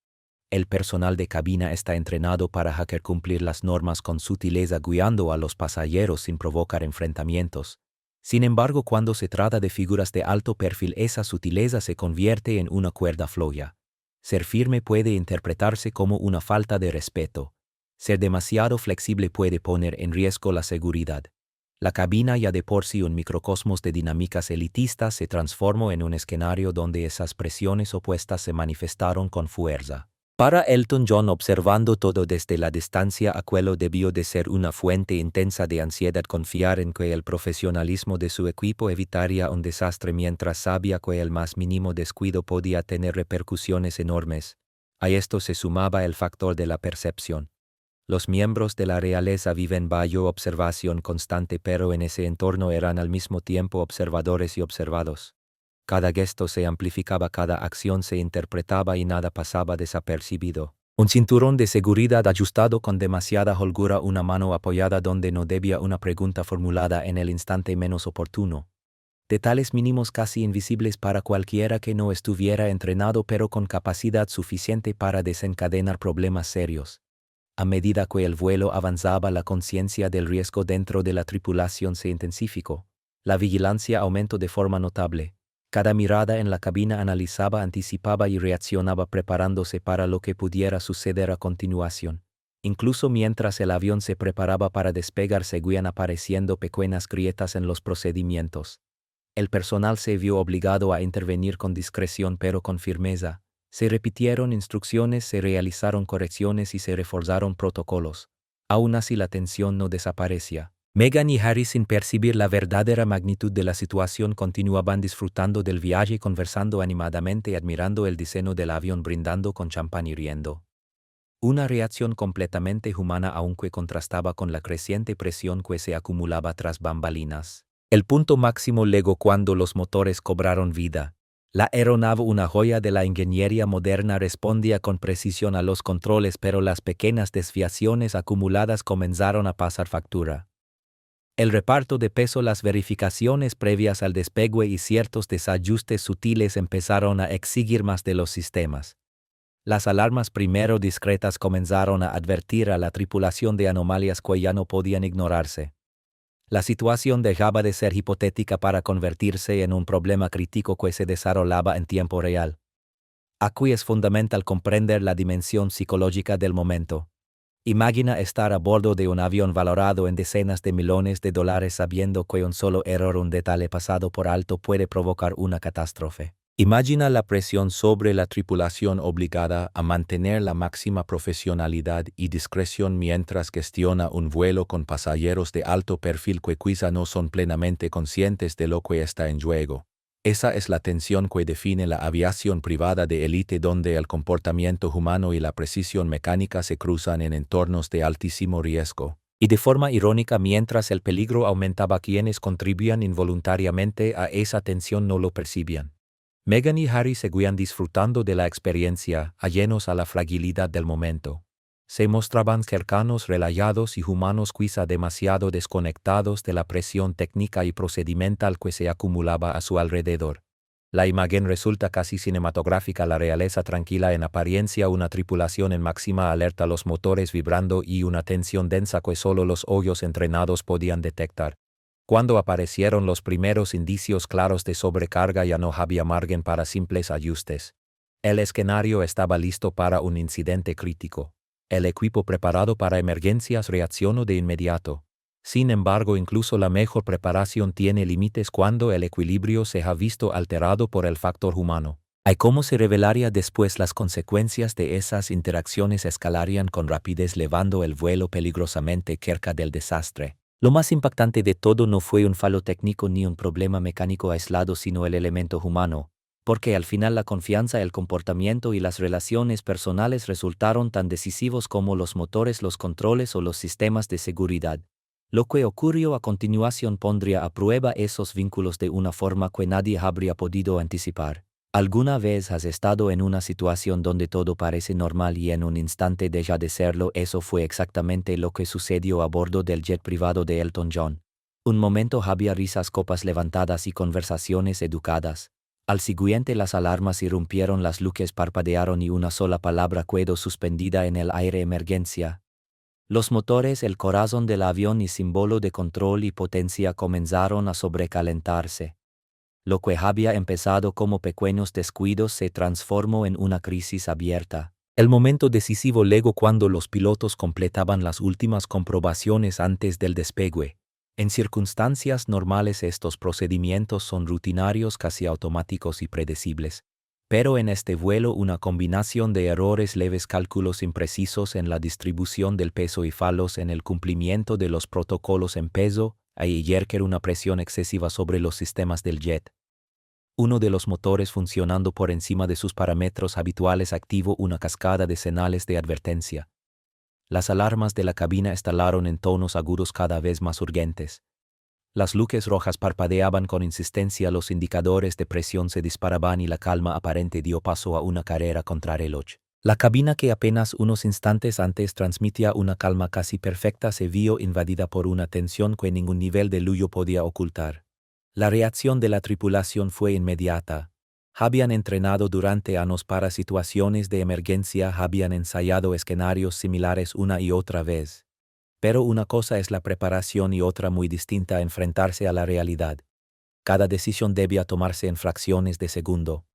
El personal de cabina está entrenado para hacer cumplir las normas con sutileza, guiando a los pasajeros sin provocar enfrentamientos. Sin embargo, cuando se trata de figuras de alto perfil, esa sutileza se convierte en una cuerda floja. Ser firme puede interpretarse como una falta de respeto. Ser demasiado flexible puede poner en riesgo la seguridad. La cabina, ya de por sí un microcosmos de dinámicas elitistas, se transformó en un escenario donde esas presiones opuestas se manifestaron con fuerza. Para Elton John, observando todo desde la distancia, aquello debió de ser una fuente intensa de ansiedad, confiar en que el profesionalismo de su equipo evitaría un desastre, mientras sabía que el más mínimo descuido podía tener repercusiones enormes. A esto se sumaba el factor de la percepción. Los miembros de la realeza viven bajo observación constante, pero en ese entorno eran al mismo tiempo observadores y observados. Cada gesto se amplificaba, cada acción se interpretaba y nada pasaba desapercibido. Un cinturón de seguridad ajustado con demasiada holgura, una mano apoyada donde no debía, una pregunta formulada en el instante menos oportuno. Detalles mínimos casi invisibles para cualquiera que no estuviera entrenado, pero con capacidad suficiente para desencadenar problemas serios. A medida que el vuelo avanzaba, la conciencia del riesgo dentro de la tripulación se intensificó. La vigilancia aumentó de forma notable. Cada mirada en la cabina analizaba, anticipaba y reaccionaba, preparándose para lo que pudiera suceder a continuación. Incluso mientras el avión se preparaba para despegar, seguían apareciendo pequeñas grietas en los procedimientos. El personal se vio obligado a intervenir con discreción pero con firmeza. Se repitieron instrucciones, se realizaron correcciones y se reforzaron protocolos. Aún así, la tensión no desaparecía. Meghan y Harry, sin percibir la verdadera magnitud de la situación, continuaban disfrutando del viaje, conversando animadamente y admirando el diseño del avión, brindando con champán y riendo. Una reacción completamente humana, aunque contrastaba con la creciente presión que se acumulaba tras bambalinas. El punto máximo llegó cuando los motores cobraron vida. La aeronave, una joya de la ingeniería moderna, respondía con precisión a los controles, pero las pequeñas desviaciones acumuladas comenzaron a pasar factura. El reparto de peso, las verificaciones previas al despegue y ciertos desajustes sutiles empezaron a exigir más de los sistemas. Las alarmas, primero discretas, comenzaron a advertir a la tripulación de anomalías que ya no podían ignorarse. La situación dejaba de ser hipotética para convertirse en un problema crítico que se desarrollaba en tiempo real. Aquí es fundamental comprender la dimensión psicológica del momento. Imagina estar a bordo de un avión valorado en decenas de millones de dólares sabiendo que un solo error, un detalle pasado por alto puede provocar una catástrofe. Imagina la presión sobre la tripulación obligada a mantener la máxima profesionalidad y discreción mientras gestiona un vuelo con pasajeros de alto perfil que quizá no son plenamente conscientes de lo que está en juego. Esa es la tensión que define la aviación privada de élite, donde el comportamiento humano y la precisión mecánica se cruzan en entornos de altísimo riesgo. Y de forma irónica, mientras el peligro aumentaba, quienes contribuían involuntariamente a esa tensión no lo percibían. Meghan y Harry seguían disfrutando de la experiencia, ajenos a la fragilidad del momento. Se mostraban cercanos, relajados y humanos, quizá demasiado desconectados de la presión técnica y procedimental que se acumulaba a su alrededor. La imagen resulta casi cinematográfica, la realeza tranquila en apariencia, una tripulación en máxima alerta, los motores vibrando y una tensión densa que solo los ojos entrenados podían detectar. Cuando aparecieron los primeros indicios claros de sobrecarga, ya no había margen para simples ajustes. El escenario estaba listo para un incidente crítico. El equipo preparado para emergencias reaccionó de inmediato. Sin embargo, incluso la mejor preparación tiene límites cuando el equilibrio se ha visto alterado por el factor humano. ¿Y cómo se revelaría después? Las consecuencias de esas interacciones escalarían con rapidez, llevando el vuelo peligrosamente cerca del desastre. Lo más impactante de todo no fue un fallo técnico ni un problema mecánico aislado, sino el elemento humano, porque al final la confianza, el comportamiento y las relaciones personales resultaron tan decisivos como los motores, los controles o los sistemas de seguridad. Lo que ocurrió a continuación pondría a prueba esos vínculos de una forma que nadie habría podido anticipar. ¿Alguna vez has estado en una situación donde todo parece normal y en un instante deja de serlo? Eso fue exactamente lo que sucedió a bordo del jet privado de Elton John. Un momento había risas, copas levantadas y conversaciones educadas. Al siguiente las alarmas irrumpieron, las luces parpadearon y una sola palabra quedó suspendida en el aire: emergencia. Los motores, el corazón del avión y símbolo de control y potencia, comenzaron a sobrecalentarse. Lo que había empezado como pequeños descuidos se transformó en una crisis abierta. El momento decisivo llegó cuando los pilotos completaban las últimas comprobaciones antes del despegue. En circunstancias normales estos procedimientos son rutinarios, casi automáticos y predecibles. Pero en este vuelo una combinación de errores leves, cálculos imprecisos en la distribución del peso y fallos en el cumplimiento de los protocolos en peso, ejercer una presión excesiva sobre los sistemas del jet. Uno de los motores, funcionando por encima de sus parámetros habituales, activó una cascada de señales de advertencia. Las alarmas de la cabina estalaron en tonos agudos cada vez más urgentes. Las luces rojas parpadeaban con insistencia, los indicadores de presión se disparaban y la calma aparente dio paso a una carrera contrarreloj. La cabina, que apenas unos instantes antes transmitía una calma casi perfecta, se vio invadida por una tensión que ningún nivel de lujo podía ocultar. La reacción de la tripulación fue inmediata. Habían entrenado durante años para situaciones de emergencia, habían ensayado escenarios similares una y otra vez. Pero una cosa es la preparación y otra muy distinta, enfrentarse a la realidad. Cada decisión debía tomarse en fracciones de segundo.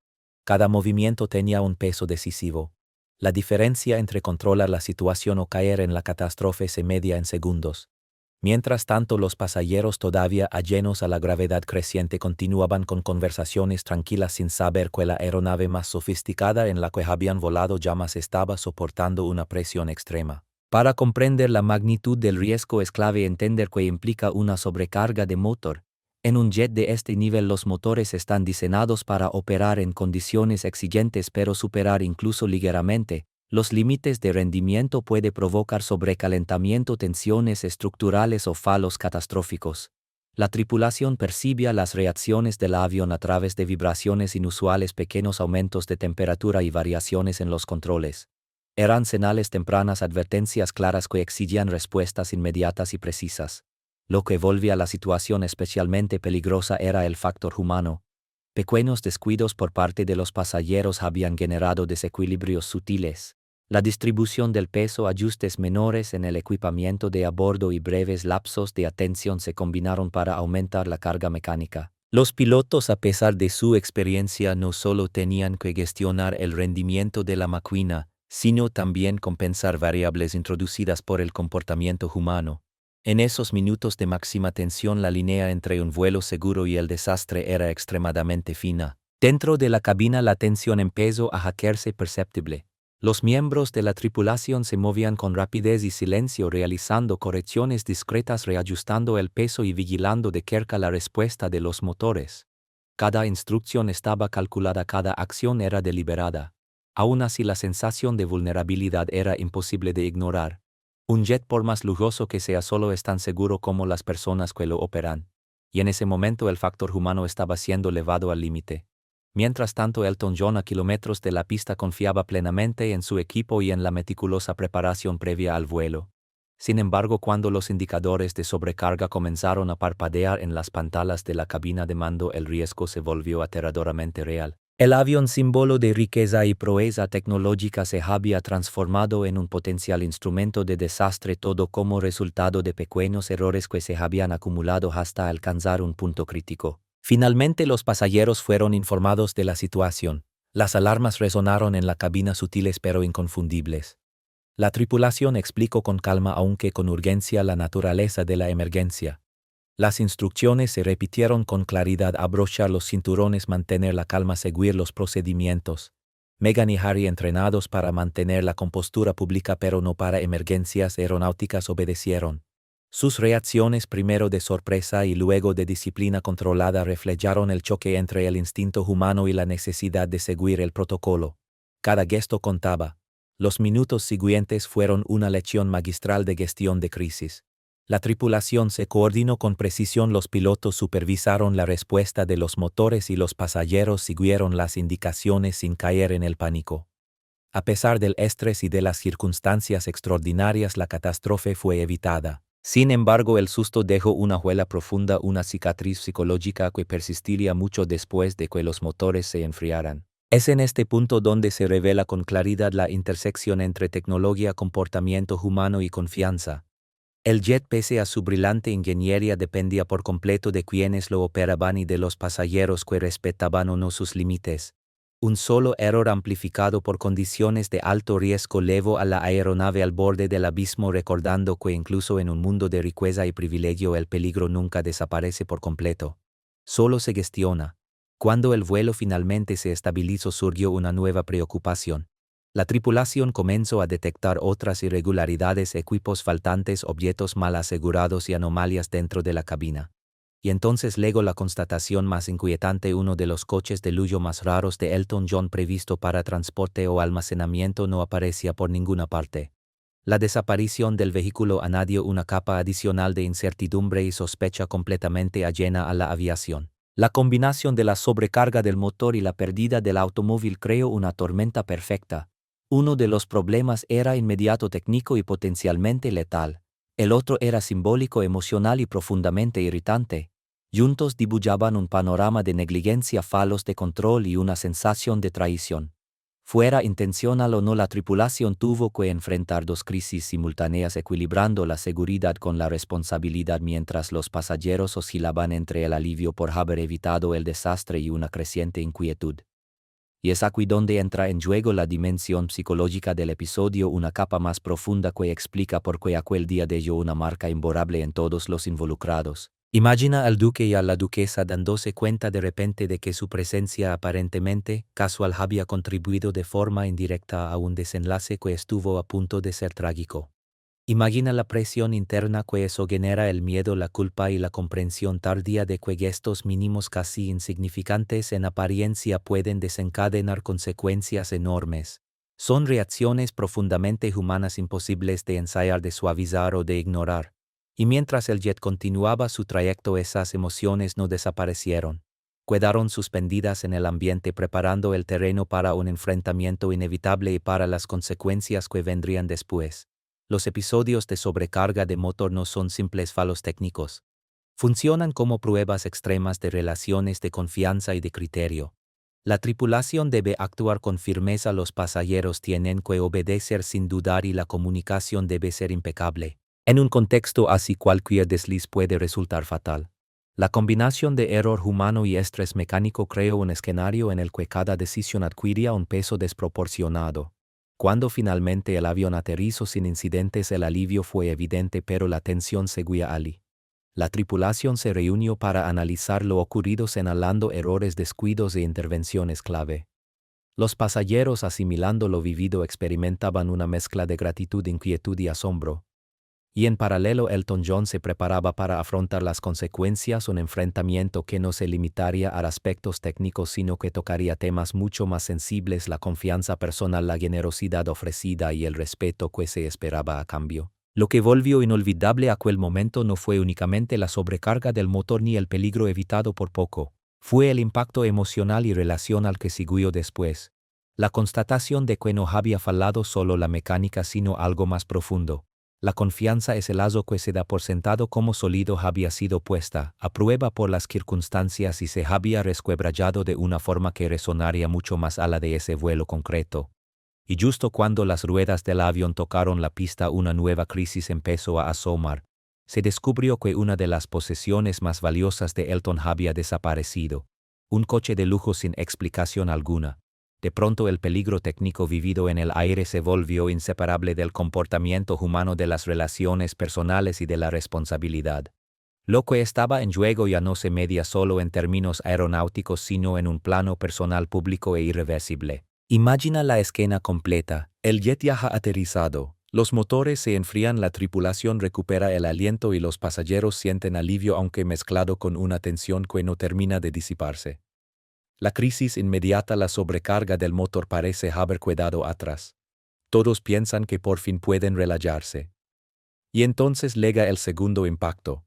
Cada movimiento tenía un peso decisivo. La diferencia entre controlar la situación o caer en la catástrofe se medía en segundos. Mientras tanto, los pasajeros, todavía ajenos a la gravedad creciente, continuaban con conversaciones tranquilas, sin saber que la aeronave más sofisticada en la que habían volado jamás estaba soportando una presión extrema. Para comprender la magnitud del riesgo es clave entender que implica una sobrecarga de motor. En un jet de este nivel los motores están diseñados para operar en condiciones exigentes, pero superar incluso ligeramente los límites de rendimiento puede provocar sobrecalentamiento, tensiones estructurales o fallos catastróficos. La tripulación percibía las reacciones del avión a través de vibraciones inusuales, pequeños aumentos de temperatura y variaciones en los controles. Eran señales tempranas, advertencias claras que exigían respuestas inmediatas y precisas. Lo que volvía la situación especialmente peligrosa era el factor humano. Pequeños descuidos por parte de los pasajeros habían generado desequilibrios sutiles. La distribución del peso, ajustes menores en el equipamiento de a bordo y breves lapsos de atención se combinaron para aumentar la carga mecánica. Los pilotos, a pesar de su experiencia, no solo tenían que gestionar el rendimiento de la máquina, sino también compensar variables introducidas por el comportamiento humano. En esos minutos de máxima tensión la línea entre un vuelo seguro y el desastre era extremadamente fina. Dentro de la cabina la tensión empezó a hacerse perceptible. Los miembros de la tripulación se movían con rapidez y silencio, realizando correcciones discretas, reajustando el peso y vigilando de cerca la respuesta de los motores. Cada instrucción estaba calculada, cada acción era deliberada. Aún así la sensación de vulnerabilidad era imposible de ignorar. Un jet, por más lujoso que sea, solo es tan seguro como las personas que lo operan. Y en ese momento el factor humano estaba siendo elevado al límite. Mientras tanto, Elton John, a kilómetros de la pista, confiaba plenamente en su equipo y en la meticulosa preparación previa al vuelo. Sin embargo, cuando los indicadores de sobrecarga comenzaron a parpadear en las pantallas de la cabina de mando, el riesgo se volvió aterradoramente real. El avión, símbolo de riqueza y proeza tecnológica, se había transformado en un potencial instrumento de desastre, todo como resultado de pequeños errores que se habían acumulado hasta alcanzar un punto crítico. Finalmente los pasajeros fueron informados de la situación. Las alarmas resonaron en la cabina, sutiles pero inconfundibles. La tripulación explicó con calma, aunque con urgencia, la naturaleza de la emergencia. Las instrucciones se repitieron con claridad: abrochar los cinturones, mantener la calma, seguir los procedimientos. Meghan y Harry, entrenados para mantener la compostura pública pero no para emergencias aeronáuticas, obedecieron. Sus reacciones, primero de sorpresa y luego de disciplina controlada, reflejaron el choque entre el instinto humano y la necesidad de seguir el protocolo. Cada gesto contaba. Los minutos siguientes fueron una lección magistral de gestión de crisis. La tripulación se coordinó con precisión, los pilotos supervisaron la respuesta de los motores y los pasajeros siguieron las indicaciones sin caer en el pánico. A pesar del estrés y de las circunstancias extraordinarias, la catástrofe fue evitada. Sin embargo, el susto dejó una huella profunda, una cicatriz psicológica que persistiría mucho después de que los motores se enfriaran. Es en este punto donde se revela con claridad la intersección entre tecnología, comportamiento humano y confianza. El jet, pese a su brillante ingeniería, dependía por completo de quienes lo operaban y de los pasajeros que respetaban o no sus límites. Un solo error amplificado por condiciones de alto riesgo llevó a la aeronave al borde del abismo, recordando que incluso en un mundo de riqueza y privilegio el peligro nunca desaparece por completo. Solo se gestiona. Cuando el vuelo finalmente se estabilizó, surgió una nueva preocupación. La tripulación comenzó a detectar otras irregularidades: equipos faltantes, objetos mal asegurados y anomalías dentro de la cabina. Y entonces llegó la constatación más inquietante: uno de los coches de lujo más raros de Elton John, previsto para transporte o almacenamiento, no aparecía por ninguna parte. La desaparición del vehículo añadió una capa adicional de incertidumbre y sospecha completamente ajena a la aviación. La combinación de la sobrecarga del motor y la pérdida del automóvil creó una tormenta perfecta. Uno de los problemas era inmediato, técnico y potencialmente letal. El otro era simbólico, emocional y profundamente irritante. Juntos dibujaban un panorama de negligencia, fallos de control y una sensación de traición. Fuera intencional o no, la tripulación tuvo que enfrentar dos crisis simultáneas, equilibrando la seguridad con la responsabilidad, mientras los pasajeros oscilaban entre el alivio por haber evitado el desastre y una creciente inquietud. Y es aquí donde entra en juego la dimensión psicológica del episodio, una capa más profunda que explica por qué aquel día dejó una marca imborrable en todos los involucrados. Imagina al duque y a la duquesa dándose cuenta de repente de que su presencia aparentemente casual había contribuido de forma indirecta a un desenlace que estuvo a punto de ser trágico. Imagina la presión interna que eso genera, el miedo, la culpa y la comprensión tardía de que gestos mínimos, casi insignificantes en apariencia, pueden desencadenar consecuencias enormes. Son reacciones profundamente humanas, imposibles de ensayar, de suavizar o de ignorar. Y mientras el jet continuaba su trayecto, esas emociones no desaparecieron. Quedaron suspendidas en el ambiente, preparando el terreno para un enfrentamiento inevitable y para las consecuencias que vendrían después. Los episodios de sobrecarga de motor no son simples fallos técnicos. Funcionan como pruebas extremas de relaciones de confianza y de criterio. La tripulación debe actuar con firmeza, los pasajeros tienen que obedecer sin dudar y la comunicación debe ser impecable. En un contexto así, cualquier desliz puede resultar fatal. La combinación de error humano y estrés mecánico creó un escenario en el que cada decisión adquiría un peso desproporcionado. Cuando finalmente el avión aterrizó sin incidentes, el alivio fue evidente, pero la tensión seguía allí. La tripulación se reunió para analizar lo ocurrido, señalando errores, descuidos e intervenciones clave. Los pasajeros, asimilando lo vivido, experimentaban una mezcla de gratitud, inquietud y asombro. Y en paralelo, Elton John se preparaba para afrontar las consecuencias, un enfrentamiento que no se limitaría a aspectos técnicos, sino que tocaría temas mucho más sensibles: la confianza personal, la generosidad ofrecida y el respeto que se esperaba a cambio. Lo que volvió inolvidable aquel momento no fue únicamente la sobrecarga del motor ni el peligro evitado por poco. Fue el impacto emocional y relacional que siguió después. La constatación de que no había fallado solo la mecánica, sino algo más profundo. La confianza es el lazo que se da por sentado, como sólido había sido puesta a prueba por las circunstancias y se había resquebrajado de una forma que resonaría mucho más a la de ese vuelo concreto. Y justo cuando las ruedas del avión tocaron la pista, una nueva crisis empezó a asomar. Se descubrió que una de las posesiones más valiosas de Elton había desaparecido. Un coche de lujo sin explicación alguna. De pronto el peligro técnico vivido en el aire se volvió inseparable del comportamiento humano, de las relaciones personales y de la responsabilidad. Lo que estaba en juego ya no se medía solo en términos aeronáuticos, sino en un plano personal, público e irreversible. Imagina la escena completa. El jet ya ha aterrizado. Los motores se enfrían, la tripulación recupera el aliento y los pasajeros sienten alivio, aunque mezclado con una tensión que no termina de disiparse. La crisis inmediata, la sobrecarga del motor, parece haber quedado atrás. Todos piensan que por fin pueden relajarse. Y entonces llega el segundo impacto.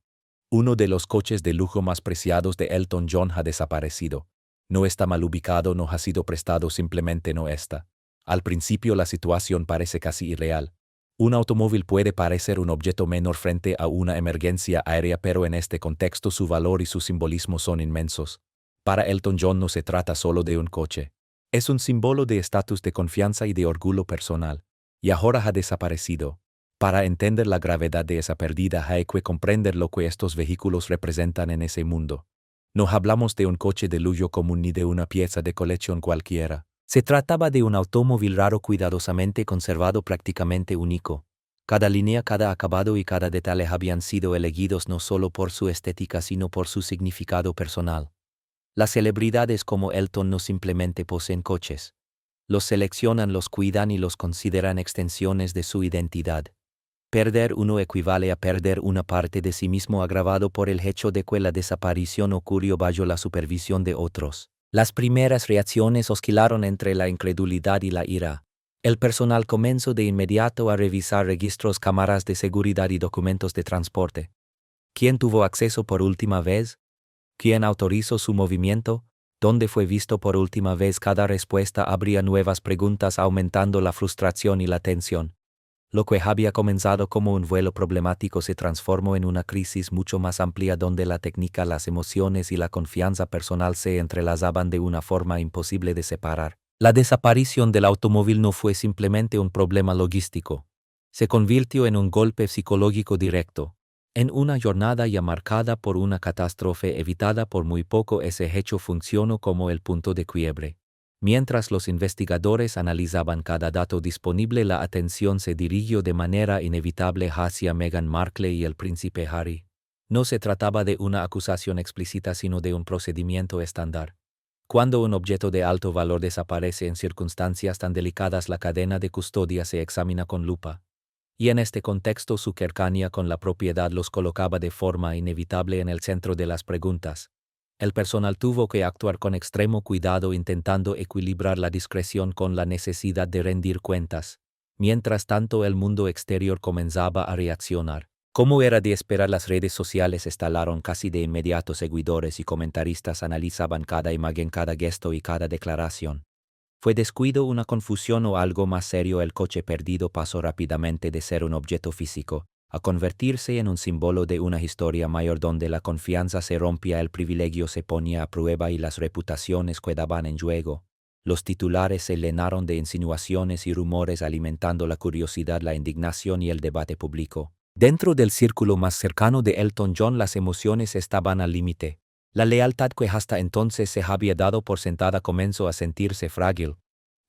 Uno de los coches de lujo más preciados de Elton John ha desaparecido. No está mal ubicado, no ha sido prestado, simplemente no está. Al principio la situación parece casi irreal. Un automóvil puede parecer un objeto menor frente a una emergencia aérea, pero en este contexto su valor y su simbolismo son inmensos. Para Elton John no se trata solo de un coche. Es un símbolo de estatus, de confianza y de orgullo personal. Y ahora ha desaparecido. Para entender la gravedad de esa pérdida hay que comprender lo que estos vehículos representan en ese mundo. No hablamos de un coche de lujo común ni de una pieza de colección cualquiera. Se trataba de un automóvil raro, cuidadosamente conservado, prácticamente único. Cada línea, cada acabado y cada detalle habían sido elegidos no solo por su estética, sino por su significado personal. Las celebridades como Elton no simplemente poseen coches. Los seleccionan, los cuidan y los consideran extensiones de su identidad. Perder uno equivale a perder una parte de sí mismo, agravado por el hecho de que la desaparición ocurrió bajo la supervisión de otros. Las primeras reacciones oscilaron entre la incredulidad y la ira. El personal comenzó de inmediato a revisar registros, cámaras de seguridad y documentos de transporte. ¿Quién tuvo acceso por última vez? ¿Quién autorizó su movimiento? ¿Dónde fue visto por última vez? Cada respuesta abría nuevas preguntas, aumentando la frustración y la tensión. Lo que había comenzado como un vuelo problemático se transformó en una crisis mucho más amplia, donde la técnica, las emociones y la confianza personal se entrelazaban de una forma imposible de separar. La desaparición del automóvil no fue simplemente un problema logístico. Se convirtió en un golpe psicológico directo. En una jornada ya marcada por una catástrofe evitada por muy poco, ese hecho funcionó como el punto de quiebre. Mientras los investigadores analizaban cada dato disponible, la atención se dirigió de manera inevitable hacia Meghan Markle y el príncipe Harry. No se trataba de una acusación explícita, sino de un procedimiento estándar. Cuando un objeto de alto valor desaparece en circunstancias tan delicadas, la cadena de custodia se examina con lupa. Y en este contexto, su cercanía con la propiedad los colocaba de forma inevitable en el centro de las preguntas. El personal tuvo que actuar con extremo cuidado, intentando equilibrar la discreción con la necesidad de rendir cuentas. Mientras tanto, el mundo exterior comenzaba a reaccionar. Como era de esperar, las redes sociales estalaron casi de inmediato. Seguidores y comentaristas analizaban cada imagen, cada gesto y cada declaración. ¿Fue descuido, una confusión o algo más serio? El coche perdido pasó rápidamente de ser un objeto físico a convertirse en un símbolo de una historia mayor, donde la confianza se rompía, el privilegio se ponía a prueba y las reputaciones quedaban en juego. Los titulares se llenaron de insinuaciones y rumores, alimentando la curiosidad, la indignación y el debate público. Dentro del círculo más cercano de Elton John, las emociones estaban al límite. La lealtad que hasta entonces se había dado por sentada comenzó a sentirse frágil.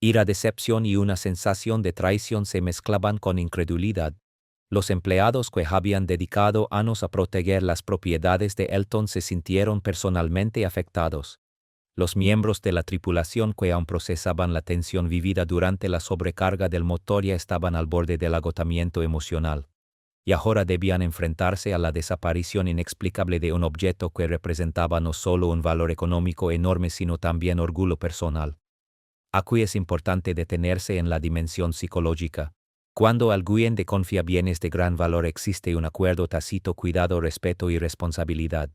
Ira, decepción y una sensación de traición se mezclaban con incredulidad. Los empleados que habían dedicado años a proteger las propiedades de Elton se sintieron personalmente afectados. Los miembros de la tripulación que aún procesaban la tensión vivida durante la sobrecarga del motor ya estaban al borde del agotamiento emocional. Y ahora debían enfrentarse a la desaparición inexplicable de un objeto que representaba no solo un valor económico enorme sino también orgullo personal. Aquí es importante detenerse en la dimensión psicológica. Cuando alguien confía bienes de gran valor existe un acuerdo tácito, cuidado, respeto y responsabilidad.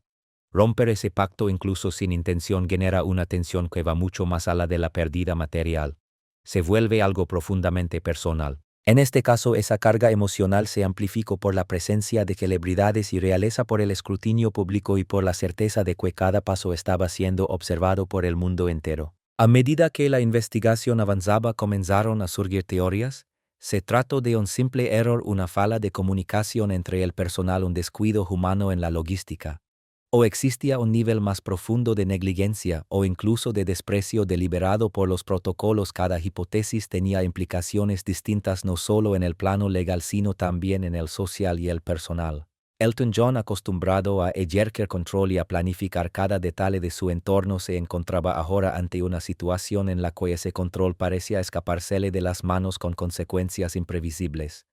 Romper ese pacto incluso sin intención genera una tensión que va mucho más allá de la pérdida material. Se vuelve algo profundamente personal. En este caso, esa carga emocional se amplificó por la presencia de celebridades y realeza, por el escrutinio público y por la certeza de que cada paso estaba siendo observado por el mundo entero. A medida que la investigación avanzaba, comenzaron a surgir teorías. Se trató de un simple error, una falla de comunicación entre el personal, un descuido humano en la logística. O existía un nivel más profundo de negligencia o incluso de desprecio deliberado por los protocolos. Cada hipótesis tenía implicaciones distintas no solo en el plano legal sino también en el social y el personal. Elton John, acostumbrado a ejercer control y a planificar cada detalle de su entorno, se encontraba ahora ante una situación en la que ese control parecía escapársele de las manos con consecuencias imprevisibles.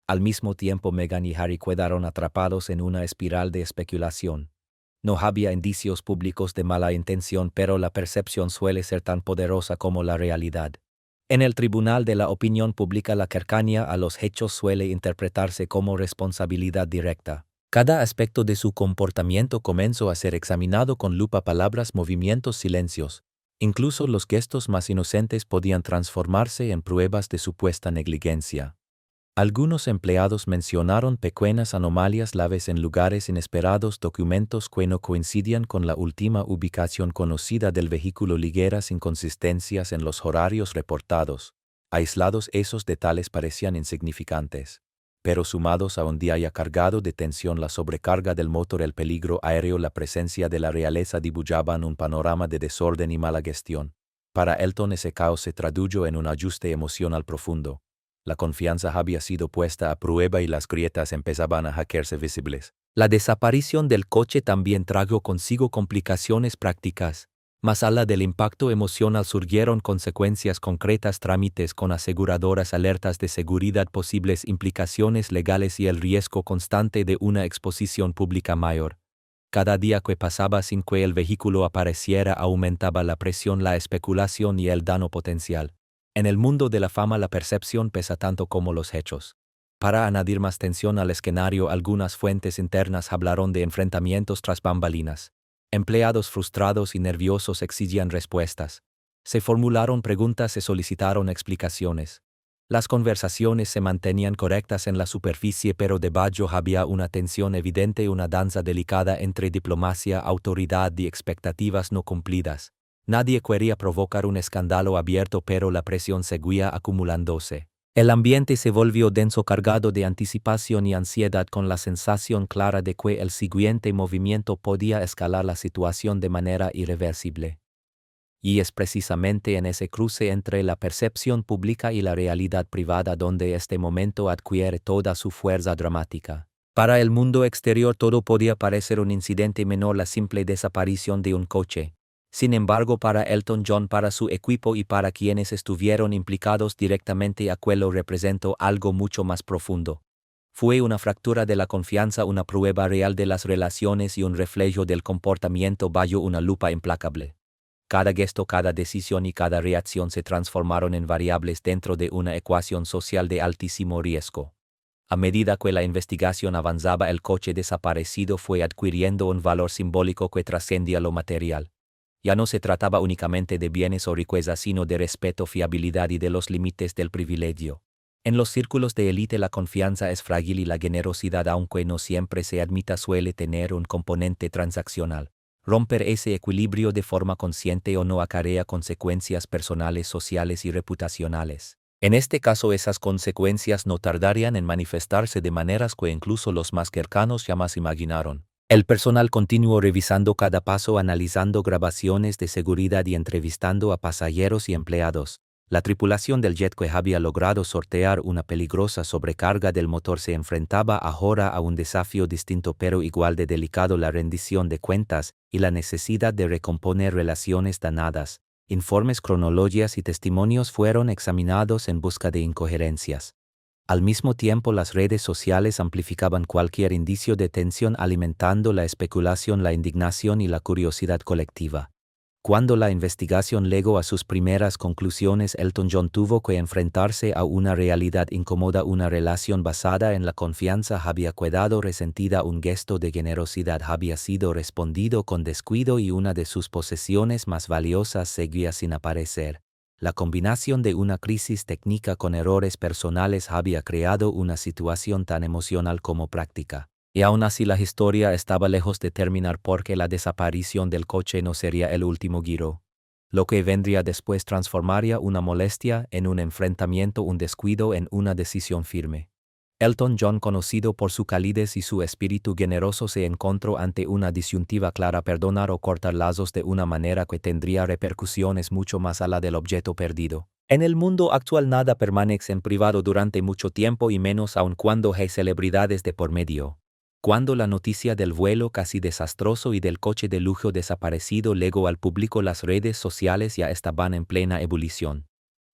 Al mismo tiempo, Meghan y Harry quedaron atrapados en una espiral de especulación. No había indicios públicos de mala intención, pero la percepción suele ser tan poderosa como la realidad. En el tribunal de la opinión pública, la cercanía a los hechos suele interpretarse como responsabilidad directa. Cada aspecto de su comportamiento comenzó a ser examinado con lupa: palabras, movimientos, silencios. Incluso los gestos más inocentes podían transformarse en pruebas de supuesta negligencia. Algunos empleados mencionaron pequeñas anomalías leves en lugares inesperados, documentos que no coincidían con la última ubicación conocida del vehículo, ligeras inconsistencias en los horarios reportados. Aislados, esos detalles parecían insignificantes. Pero sumados a un día ya cargado de tensión, la sobrecarga del motor, el peligro aéreo, la presencia de la realeza dibujaban un panorama de desorden y mala gestión. Para Elton ese caos se tradujo en un ajuste emocional profundo. La confianza había sido puesta a prueba y las grietas empezaban a hacerse visibles. La desaparición del coche también trajo consigo complicaciones prácticas. Más allá del impacto emocional surgieron consecuencias concretas: trámites con aseguradoras, alertas de seguridad, posibles implicaciones legales y el riesgo constante de una exposición pública mayor. Cada día que pasaba sin que el vehículo apareciera aumentaba la presión, la especulación y el daño potencial. En el mundo de la fama, la percepción pesa tanto como los hechos. Para añadir más tensión al escenario, algunas fuentes internas hablaron de enfrentamientos tras bambalinas. Empleados frustrados y nerviosos exigían respuestas. Se formularon preguntas, se solicitaron explicaciones. Las conversaciones se mantenían correctas en la superficie, pero debajo había una tensión evidente, una danza delicada entre diplomacia, autoridad y expectativas no cumplidas. Nadie quería provocar un escándalo abierto, pero la presión seguía acumulándose. El ambiente se volvió denso, cargado de anticipación y ansiedad, con la sensación clara de que el siguiente movimiento podía escalar la situación de manera irreversible. Y es precisamente en ese cruce entre la percepción pública y la realidad privada donde este momento adquiere toda su fuerza dramática. Para el mundo exterior todo podía parecer un incidente menor, la simple desaparición de un coche. Sin embargo, para Elton John, para su equipo y para quienes estuvieron implicados directamente, aquello representó algo mucho más profundo. Fue una fractura de la confianza, una prueba real de las relaciones y un reflejo del comportamiento bajo una lupa implacable. Cada gesto, cada decisión y cada reacción se transformaron en variables dentro de una ecuación social de altísimo riesgo. A medida que la investigación avanzaba, el coche desaparecido fue adquiriendo un valor simbólico que trascendía lo material. Ya no se trataba únicamente de bienes o riqueza, sino de respeto, fiabilidad y de los límites del privilegio. En los círculos de élite la confianza es frágil y la generosidad, aunque no siempre se admita, suele tener un componente transaccional. Romper ese equilibrio de forma consciente o no acarrea consecuencias personales, sociales y reputacionales. En este caso, esas consecuencias no tardarían en manifestarse de maneras que incluso los más cercanos jamás imaginaron. El personal continuó revisando cada paso, analizando grabaciones de seguridad y entrevistando a pasajeros y empleados. La tripulación del jet que había logrado sortear una peligrosa sobrecarga del motor se enfrentaba ahora a un desafío distinto pero igual de delicado: la rendición de cuentas y la necesidad de recomponer relaciones dañadas. Informes, cronologías y testimonios fueron examinados en busca de incoherencias. Al mismo tiempo, las redes sociales amplificaban cualquier indicio de tensión, alimentando la especulación, la indignación y la curiosidad colectiva. Cuando la investigación llegó a sus primeras conclusiones, Elton John tuvo que enfrentarse a una realidad incómoda. Una relación basada en la confianza había quedado resentida, un gesto de generosidad había sido respondido con descuido y una de sus posesiones más valiosas seguía sin aparecer. La combinación de una crisis técnica con errores personales había creado una situación tan emocional como práctica. Y aún así la historia estaba lejos de terminar, porque la desaparición del coche no sería el último giro. Lo que vendría después transformaría una molestia en un enfrentamiento, un descuido en una decisión firme. Elton John, conocido por su calidez y su espíritu generoso, se encontró ante una disyuntiva clara: perdonar o cortar lazos de una manera que tendría repercusiones mucho más allá del objeto perdido. En el mundo actual nada permanece en privado durante mucho tiempo, y menos aún cuando hay celebridades de por medio. Cuando la noticia del vuelo casi desastroso y del coche de lujo desaparecido llegó al público, las redes sociales ya estaban en plena ebullición.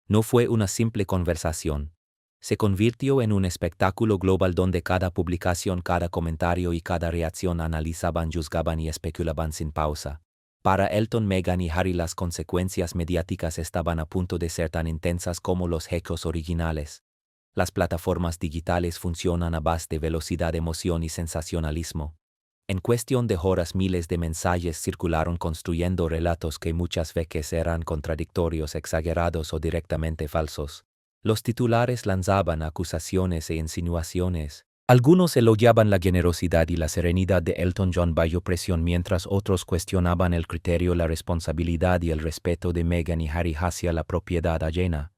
No fue una simple conversación. Se convirtió en un espectáculo global donde cada publicación, cada comentario y cada reacción analizaban, juzgaban y especulaban sin pausa. Para Elton, Meghan y Harry, las consecuencias mediáticas estaban a punto de ser tan intensas como los hechos originales. Las plataformas digitales funcionan a base de velocidad, emoción y sensacionalismo. En cuestión de horas, miles de mensajes circularon construyendo relatos que muchas veces eran contradictorios, exagerados o directamente falsos. Los titulares lanzaban acusaciones e insinuaciones. Algunos elogiaban la generosidad y la serenidad de Elton John bajo presión, mientras otros cuestionaban el criterio, la responsabilidad y el respeto de Meghan y Harry hacia la propiedad ajena.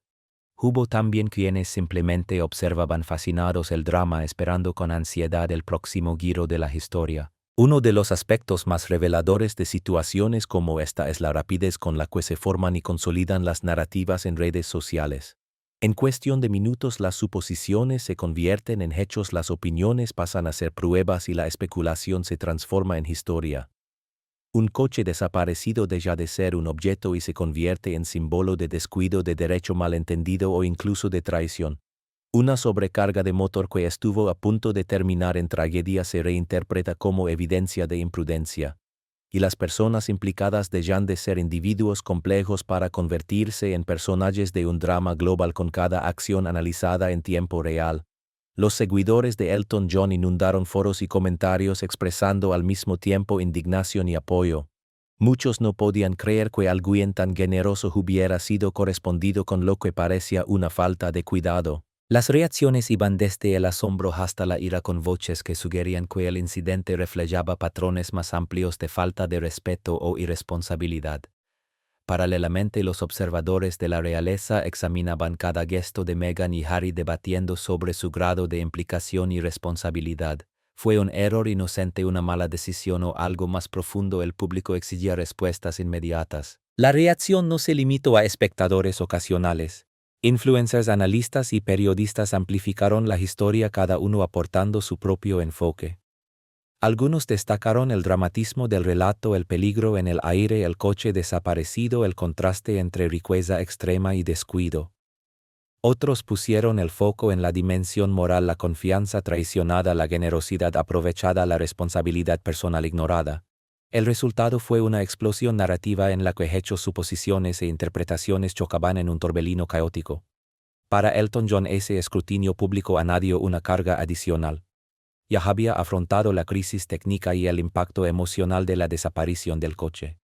Hubo también quienes simplemente observaban fascinados el drama, esperando con ansiedad el próximo giro de la historia. Uno de los aspectos más reveladores de situaciones como esta es la rapidez con la que se forman y consolidan las narrativas en redes sociales. En cuestión de minutos, las suposiciones se convierten en hechos, las opiniones pasan a ser pruebas y la especulación se transforma en historia. Un coche desaparecido deja de ser un objeto y se convierte en símbolo de descuido, de derecho malentendido o incluso de traición. Una sobrecarga de motor que estuvo a punto de terminar en tragedia se reinterpreta como evidencia de imprudencia. Y las personas implicadas dejan de ser individuos complejos para convertirse en personajes de un drama global, con cada acción analizada en tiempo real. Los seguidores de Elton John inundaron foros y comentarios expresando al mismo tiempo indignación y apoyo. Muchos no podían creer que alguien tan generoso hubiera sido correspondido con lo que parecía una falta de cuidado. Las reacciones iban desde el asombro hasta la ira, con voces que sugerían que el incidente reflejaba patrones más amplios de falta de respeto o irresponsabilidad. Paralelamente, los observadores de la realeza examinaban cada gesto de Meghan y Harry, debatiendo sobre su grado de implicación y responsabilidad. ¿Fue un error inocente, una mala decisión o algo más profundo? El público exigía respuestas inmediatas. La reacción no se limitó a espectadores ocasionales. Influencers, analistas y periodistas amplificaron la historia, cada uno aportando su propio enfoque. Algunos destacaron el dramatismo del relato, el peligro en el aire, el coche desaparecido, el contraste entre riqueza extrema y descuido. Otros pusieron el foco en la dimensión moral, la confianza traicionada, la generosidad aprovechada, la responsabilidad personal ignorada. El resultado fue una explosión narrativa en la que hechos, suposiciones e interpretaciones chocaban en un torbellino caótico. Para Elton John, ese escrutinio público añadió una carga adicional. Ya había afrontado la crisis técnica y el impacto emocional de la desaparición del coche.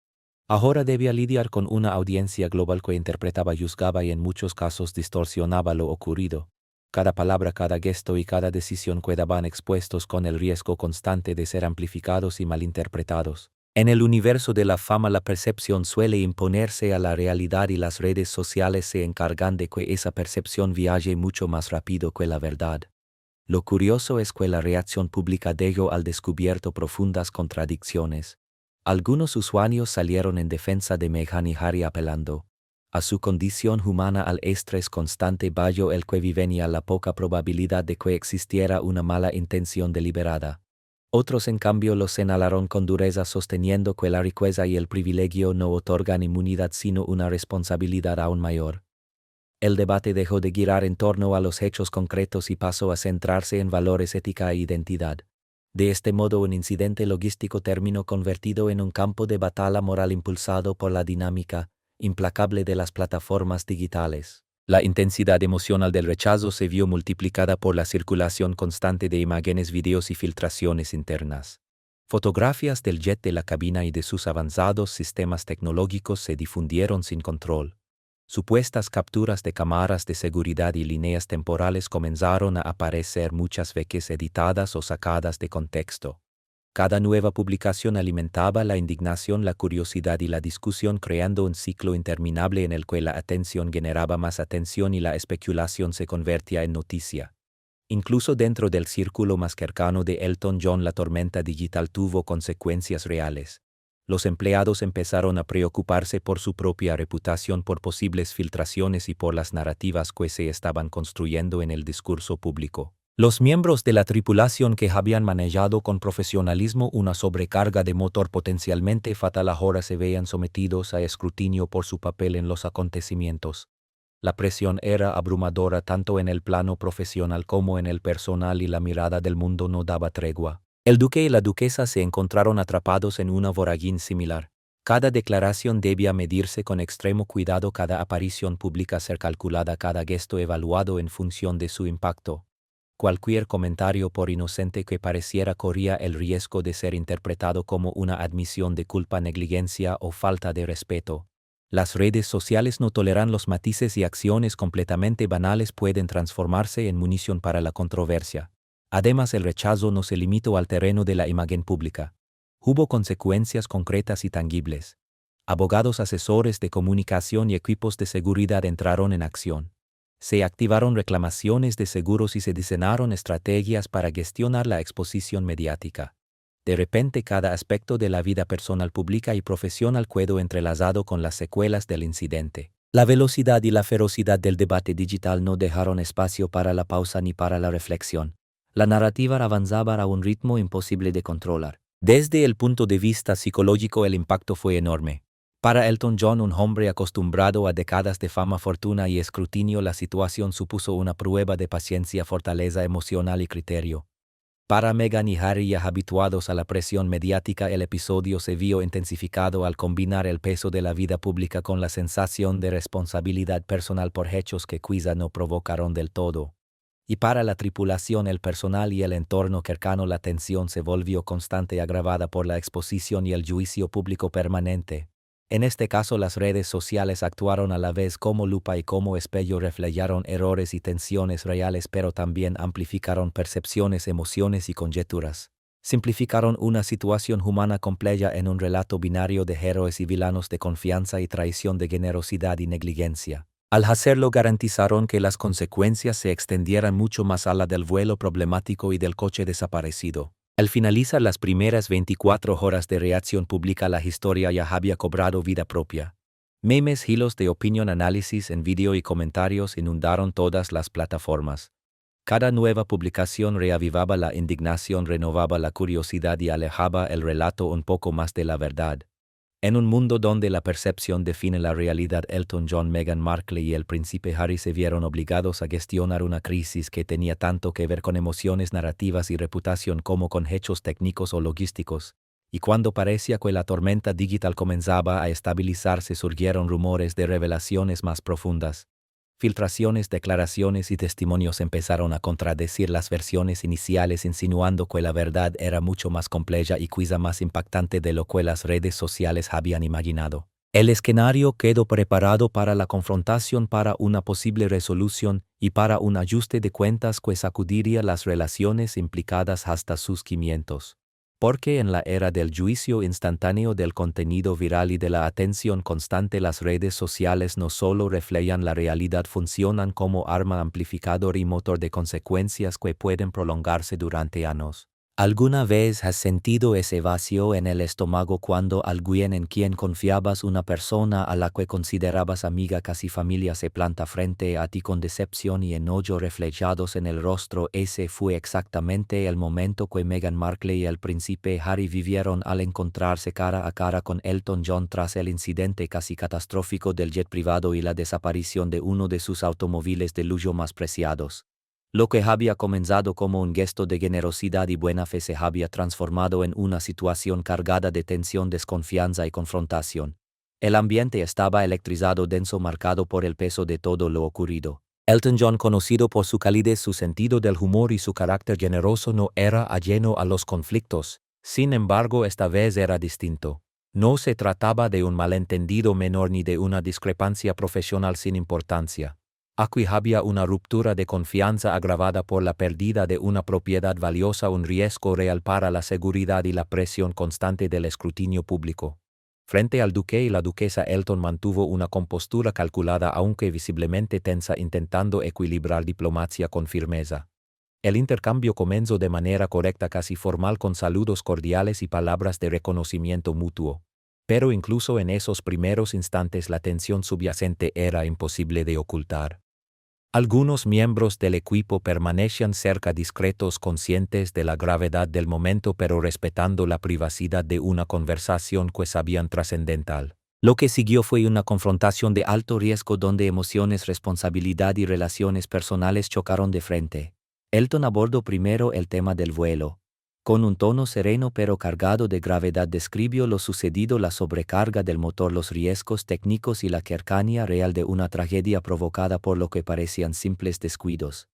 Ahora debía lidiar con una audiencia global que interpretaba, juzgaba y en muchos casos distorsionaba lo ocurrido. Cada palabra, cada gesto y cada decisión quedaban expuestos, con el riesgo constante de ser amplificados y malinterpretados. En el universo de la fama, la percepción suele imponerse a la realidad y las redes sociales se encargan de que esa percepción viaje mucho más rápido que la verdad. Lo curioso es que la reacción pública dejó al descubierto profundas contradicciones. Algunos usuarios salieron en defensa de Meghan y Harry apelando: A su condición humana al estrés constante bajo el que viven y a la poca probabilidad de que existiera una mala intención deliberada. Otros en cambio lo señalaron con dureza sosteniendo que la riqueza y el privilegio no otorgan inmunidad sino una responsabilidad aún mayor. El debate dejó de girar en torno a los hechos concretos y pasó a centrarse en valores, ética e identidad. De este modo un incidente logístico terminó convertido en un campo de batalla moral impulsado por la dinámica implacable de las plataformas digitales. La intensidad emocional del rechazo se vio multiplicada por la circulación constante de imágenes, videos y filtraciones internas. Fotografías del jet de la cabina y de sus avanzados sistemas tecnológicos se difundieron sin control. Supuestas capturas de cámaras de seguridad y líneas temporales comenzaron a aparecer muchas veces editadas o sacadas de contexto. Cada nueva publicación alimentaba la indignación, la curiosidad y la discusión, creando un ciclo interminable en el que la atención generaba más atención y la especulación se convertía en noticia. Incluso dentro del círculo más cercano de Elton John, la tormenta digital tuvo consecuencias reales. Los empleados empezaron a preocuparse por su propia reputación, por posibles filtraciones y por las narrativas que se estaban construyendo en el discurso público. Los miembros de la tripulación, que habían manejado con profesionalismo una sobrecarga de motor potencialmente fatal, ahora se veían sometidos a escrutinio por su papel en los acontecimientos. La presión era abrumadora tanto en el plano profesional como en el personal y la mirada del mundo no daba tregua. El duque y la duquesa se encontraron atrapados en una vorágine similar. Cada declaración debía medirse con extremo cuidado, cada aparición pública ser calculada, cada gesto evaluado en función de su impacto. Cualquier comentario, por inocente que pareciera, corría el riesgo de ser interpretado como una admisión de culpa, negligencia o falta de respeto. Las redes sociales no toleran los matices y acciones completamente banales pueden transformarse en munición para la controversia. Además, el rechazo no se limitó al terreno de la imagen pública. Hubo consecuencias concretas y tangibles. Abogados, asesores de comunicación y equipos de seguridad entraron en acción. Se activaron reclamaciones de seguros y se diseñaron estrategias para gestionar la exposición mediática. De repente, cada aspecto de la vida personal, pública y profesional quedó entrelazado con las secuelas del incidente. La velocidad y la ferocidad del debate digital no dejaron espacio para la pausa ni para la reflexión. La narrativa avanzaba a un ritmo imposible de controlar. Desde el punto de vista psicológico, el impacto fue enorme. Para Elton John, un hombre acostumbrado a décadas de fama, fortuna y escrutinio, la situación supuso una prueba de paciencia, fortaleza emocional y criterio. Para Meghan y Harry, ya habituados a la presión mediática, el episodio se vio intensificado al combinar el peso de la vida pública con la sensación de responsabilidad personal por hechos que quizá no provocaron del todo. Y para la tripulación, el personal y el entorno cercano, la tensión se volvió constante, agravada por la exposición y el juicio público permanente. En este caso, las redes sociales actuaron a la vez como lupa y como espejo, reflejaron errores y tensiones reales, pero también amplificaron percepciones, emociones y conjeturas. Simplificaron una situación humana compleja en un relato binario de héroes y villanos, de confianza y traición, de generosidad y negligencia. Al hacerlo, garantizaron que las consecuencias se extendieran mucho más allá del vuelo problemático y del coche desaparecido. Al finalizar las primeras 24 horas de reacción pública, la historia ya había cobrado vida propia. Memes, hilos de opinión, análisis en vídeo y comentarios inundaron todas las plataformas. Cada nueva publicación reavivaba la indignación, renovaba la curiosidad y alejaba el relato un poco más de la verdad. En un mundo donde la percepción define la realidad, Elton John, Meghan Markle y el príncipe Harry se vieron obligados a gestionar una crisis que tenía tanto que ver con emociones, narrativas y reputación como con hechos técnicos o logísticos. Y cuando parecía que la tormenta digital comenzaba a estabilizarse, surgieron rumores de revelaciones más profundas. Filtraciones, declaraciones y testimonios empezaron a contradecir las versiones iniciales, insinuando que la verdad era mucho más compleja y quizá más impactante de lo que las redes sociales habían imaginado. El escenario quedó preparado para la confrontación, para una posible resolución y para un ajuste de cuentas que sacudiría las relaciones implicadas hasta sus cimientos. Porque en la era del juicio instantáneo, del contenido viral y de la atención constante, las redes sociales no solo reflejan la realidad, funcionan como arma amplificador y motor de consecuencias que pueden prolongarse durante años. ¿Alguna vez has sentido ese vacío en el estómago cuando alguien en quien confiabas, una persona a la que considerabas amiga, casi familia, se planta frente a ti con decepción y enojo reflejados en el rostro? Ese fue exactamente el momento que Meghan Markle y el príncipe Harry vivieron al encontrarse cara a cara con Elton John tras el incidente casi catastrófico del jet privado y la desaparición de uno de sus automóviles de lujo más preciados. Lo que había comenzado como un gesto de generosidad y buena fe se había transformado en una situación cargada de tensión, desconfianza y confrontación. El ambiente estaba electrizado, denso, marcado por el peso de todo lo ocurrido. Elton John, conocido por su calidez, su sentido del humor y su carácter generoso, no era ajeno a los conflictos. Sin embargo, esta vez era distinto. No se trataba de un malentendido menor ni de una discrepancia profesional sin importancia. Aquí había una ruptura de confianza agravada por la pérdida de una propiedad valiosa, un riesgo real para la seguridad y la presión constante del escrutinio público. Frente al duque y la duquesa, Elton mantuvo una compostura calculada, aunque visiblemente tensa, intentando equilibrar diplomacia con firmeza. El intercambio comenzó de manera correcta, casi formal, con saludos cordiales y palabras de reconocimiento mutuo. Pero incluso en esos primeros instantes la tensión subyacente era imposible de ocultar. Algunos miembros del equipo permanecían cerca, discretos, conscientes de la gravedad del momento, pero respetando la privacidad de una conversación que sabían trascendental. Lo que siguió fue una confrontación de alto riesgo donde emociones, responsabilidad y relaciones personales chocaron de frente. Elton abordó primero el tema del vuelo. Con un tono sereno pero cargado de gravedad describió lo sucedido, la sobrecarga del motor, los riesgos técnicos y la cercanía real de una tragedia provocada por lo que parecían simples descuidos.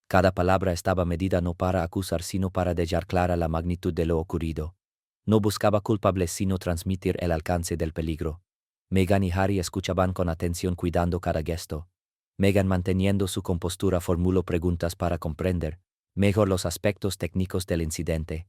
Cada palabra estaba medida, no para acusar sino para dejar clara la magnitud de lo ocurrido. No buscaba culpables sino transmitir el alcance del peligro. Meghan y Harry escuchaban con atención, cuidando cada gesto. Meghan, manteniendo su compostura, formuló preguntas para comprender mejor los aspectos técnicos del incidente.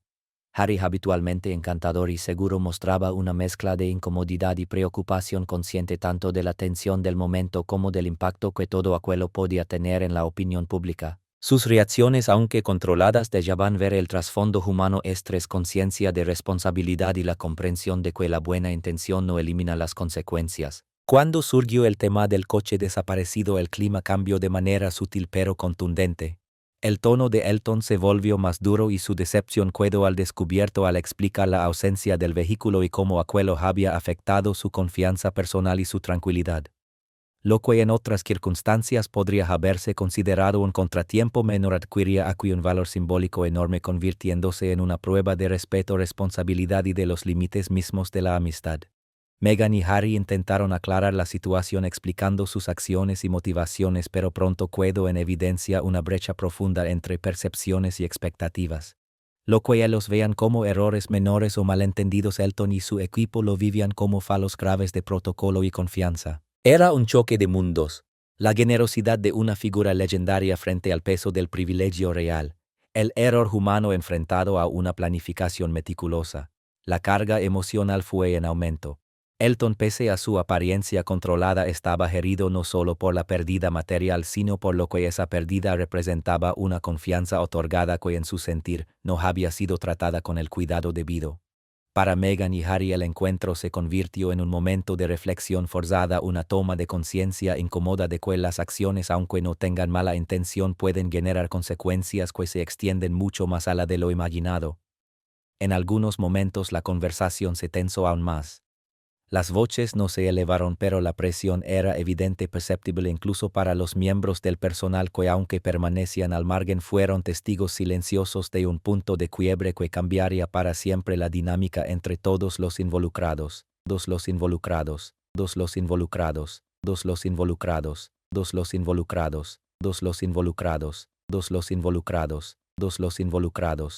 Harry, habitualmente encantador y seguro, mostraba una mezcla de incomodidad y preocupación, consciente tanto de la tensión del momento como del impacto que todo aquello podía tener en la opinión pública. Sus reacciones, aunque controladas, dejaban ver el trasfondo humano: estrés, conciencia de responsabilidad y la comprensión de que la buena intención no elimina las consecuencias. Cuando surgió el tema del coche desaparecido, el clima cambió de manera sutil pero contundente. El tono de Elton se volvió más duro y su decepción quedó al descubierto al explicar la ausencia del vehículo y cómo aquello había afectado su confianza personal y su tranquilidad. Lo que en otras circunstancias podría haberse considerado un contratiempo menor adquiría aquí un valor simbólico enorme, convirtiéndose en una prueba de respeto, responsabilidad y de los límites mismos de la amistad. Meghan y Harry intentaron aclarar la situación explicando sus acciones y motivaciones, pero pronto quedó en evidencia una brecha profunda entre percepciones y expectativas. Lo que ellos veían como errores menores o malentendidos, Elton y su equipo lo vivían como fallos graves de protocolo y confianza. Era un choque de mundos. La generosidad de una figura legendaria frente al peso del privilegio real. El error humano enfrentado a una planificación meticulosa. La carga emocional fue en aumento. Elton, pese a su apariencia controlada, estaba herido no solo por la pérdida material, sino por lo que esa pérdida representaba: una confianza otorgada que en su sentir no había sido tratada con el cuidado debido. Para Meghan y Harry el encuentro se convirtió en un momento de reflexión forzada, una toma de conciencia incómoda de que las acciones, aunque no tengan mala intención, pueden generar consecuencias que se extienden mucho más allá de lo imaginado. En algunos momentos la conversación se tensó aún más. Las voces no se elevaron, pero la presión era evidente, perceptible incluso para los miembros del personal que, aunque permanecían al margen, fueron testigos silenciosos de un punto de quiebre que cambiaría para siempre la dinámica entre todos los involucrados. Todos los involucrados, todos los involucrados, todos los involucrados, todos los involucrados, todos los involucrados, todos los involucrados, todos los involucrados.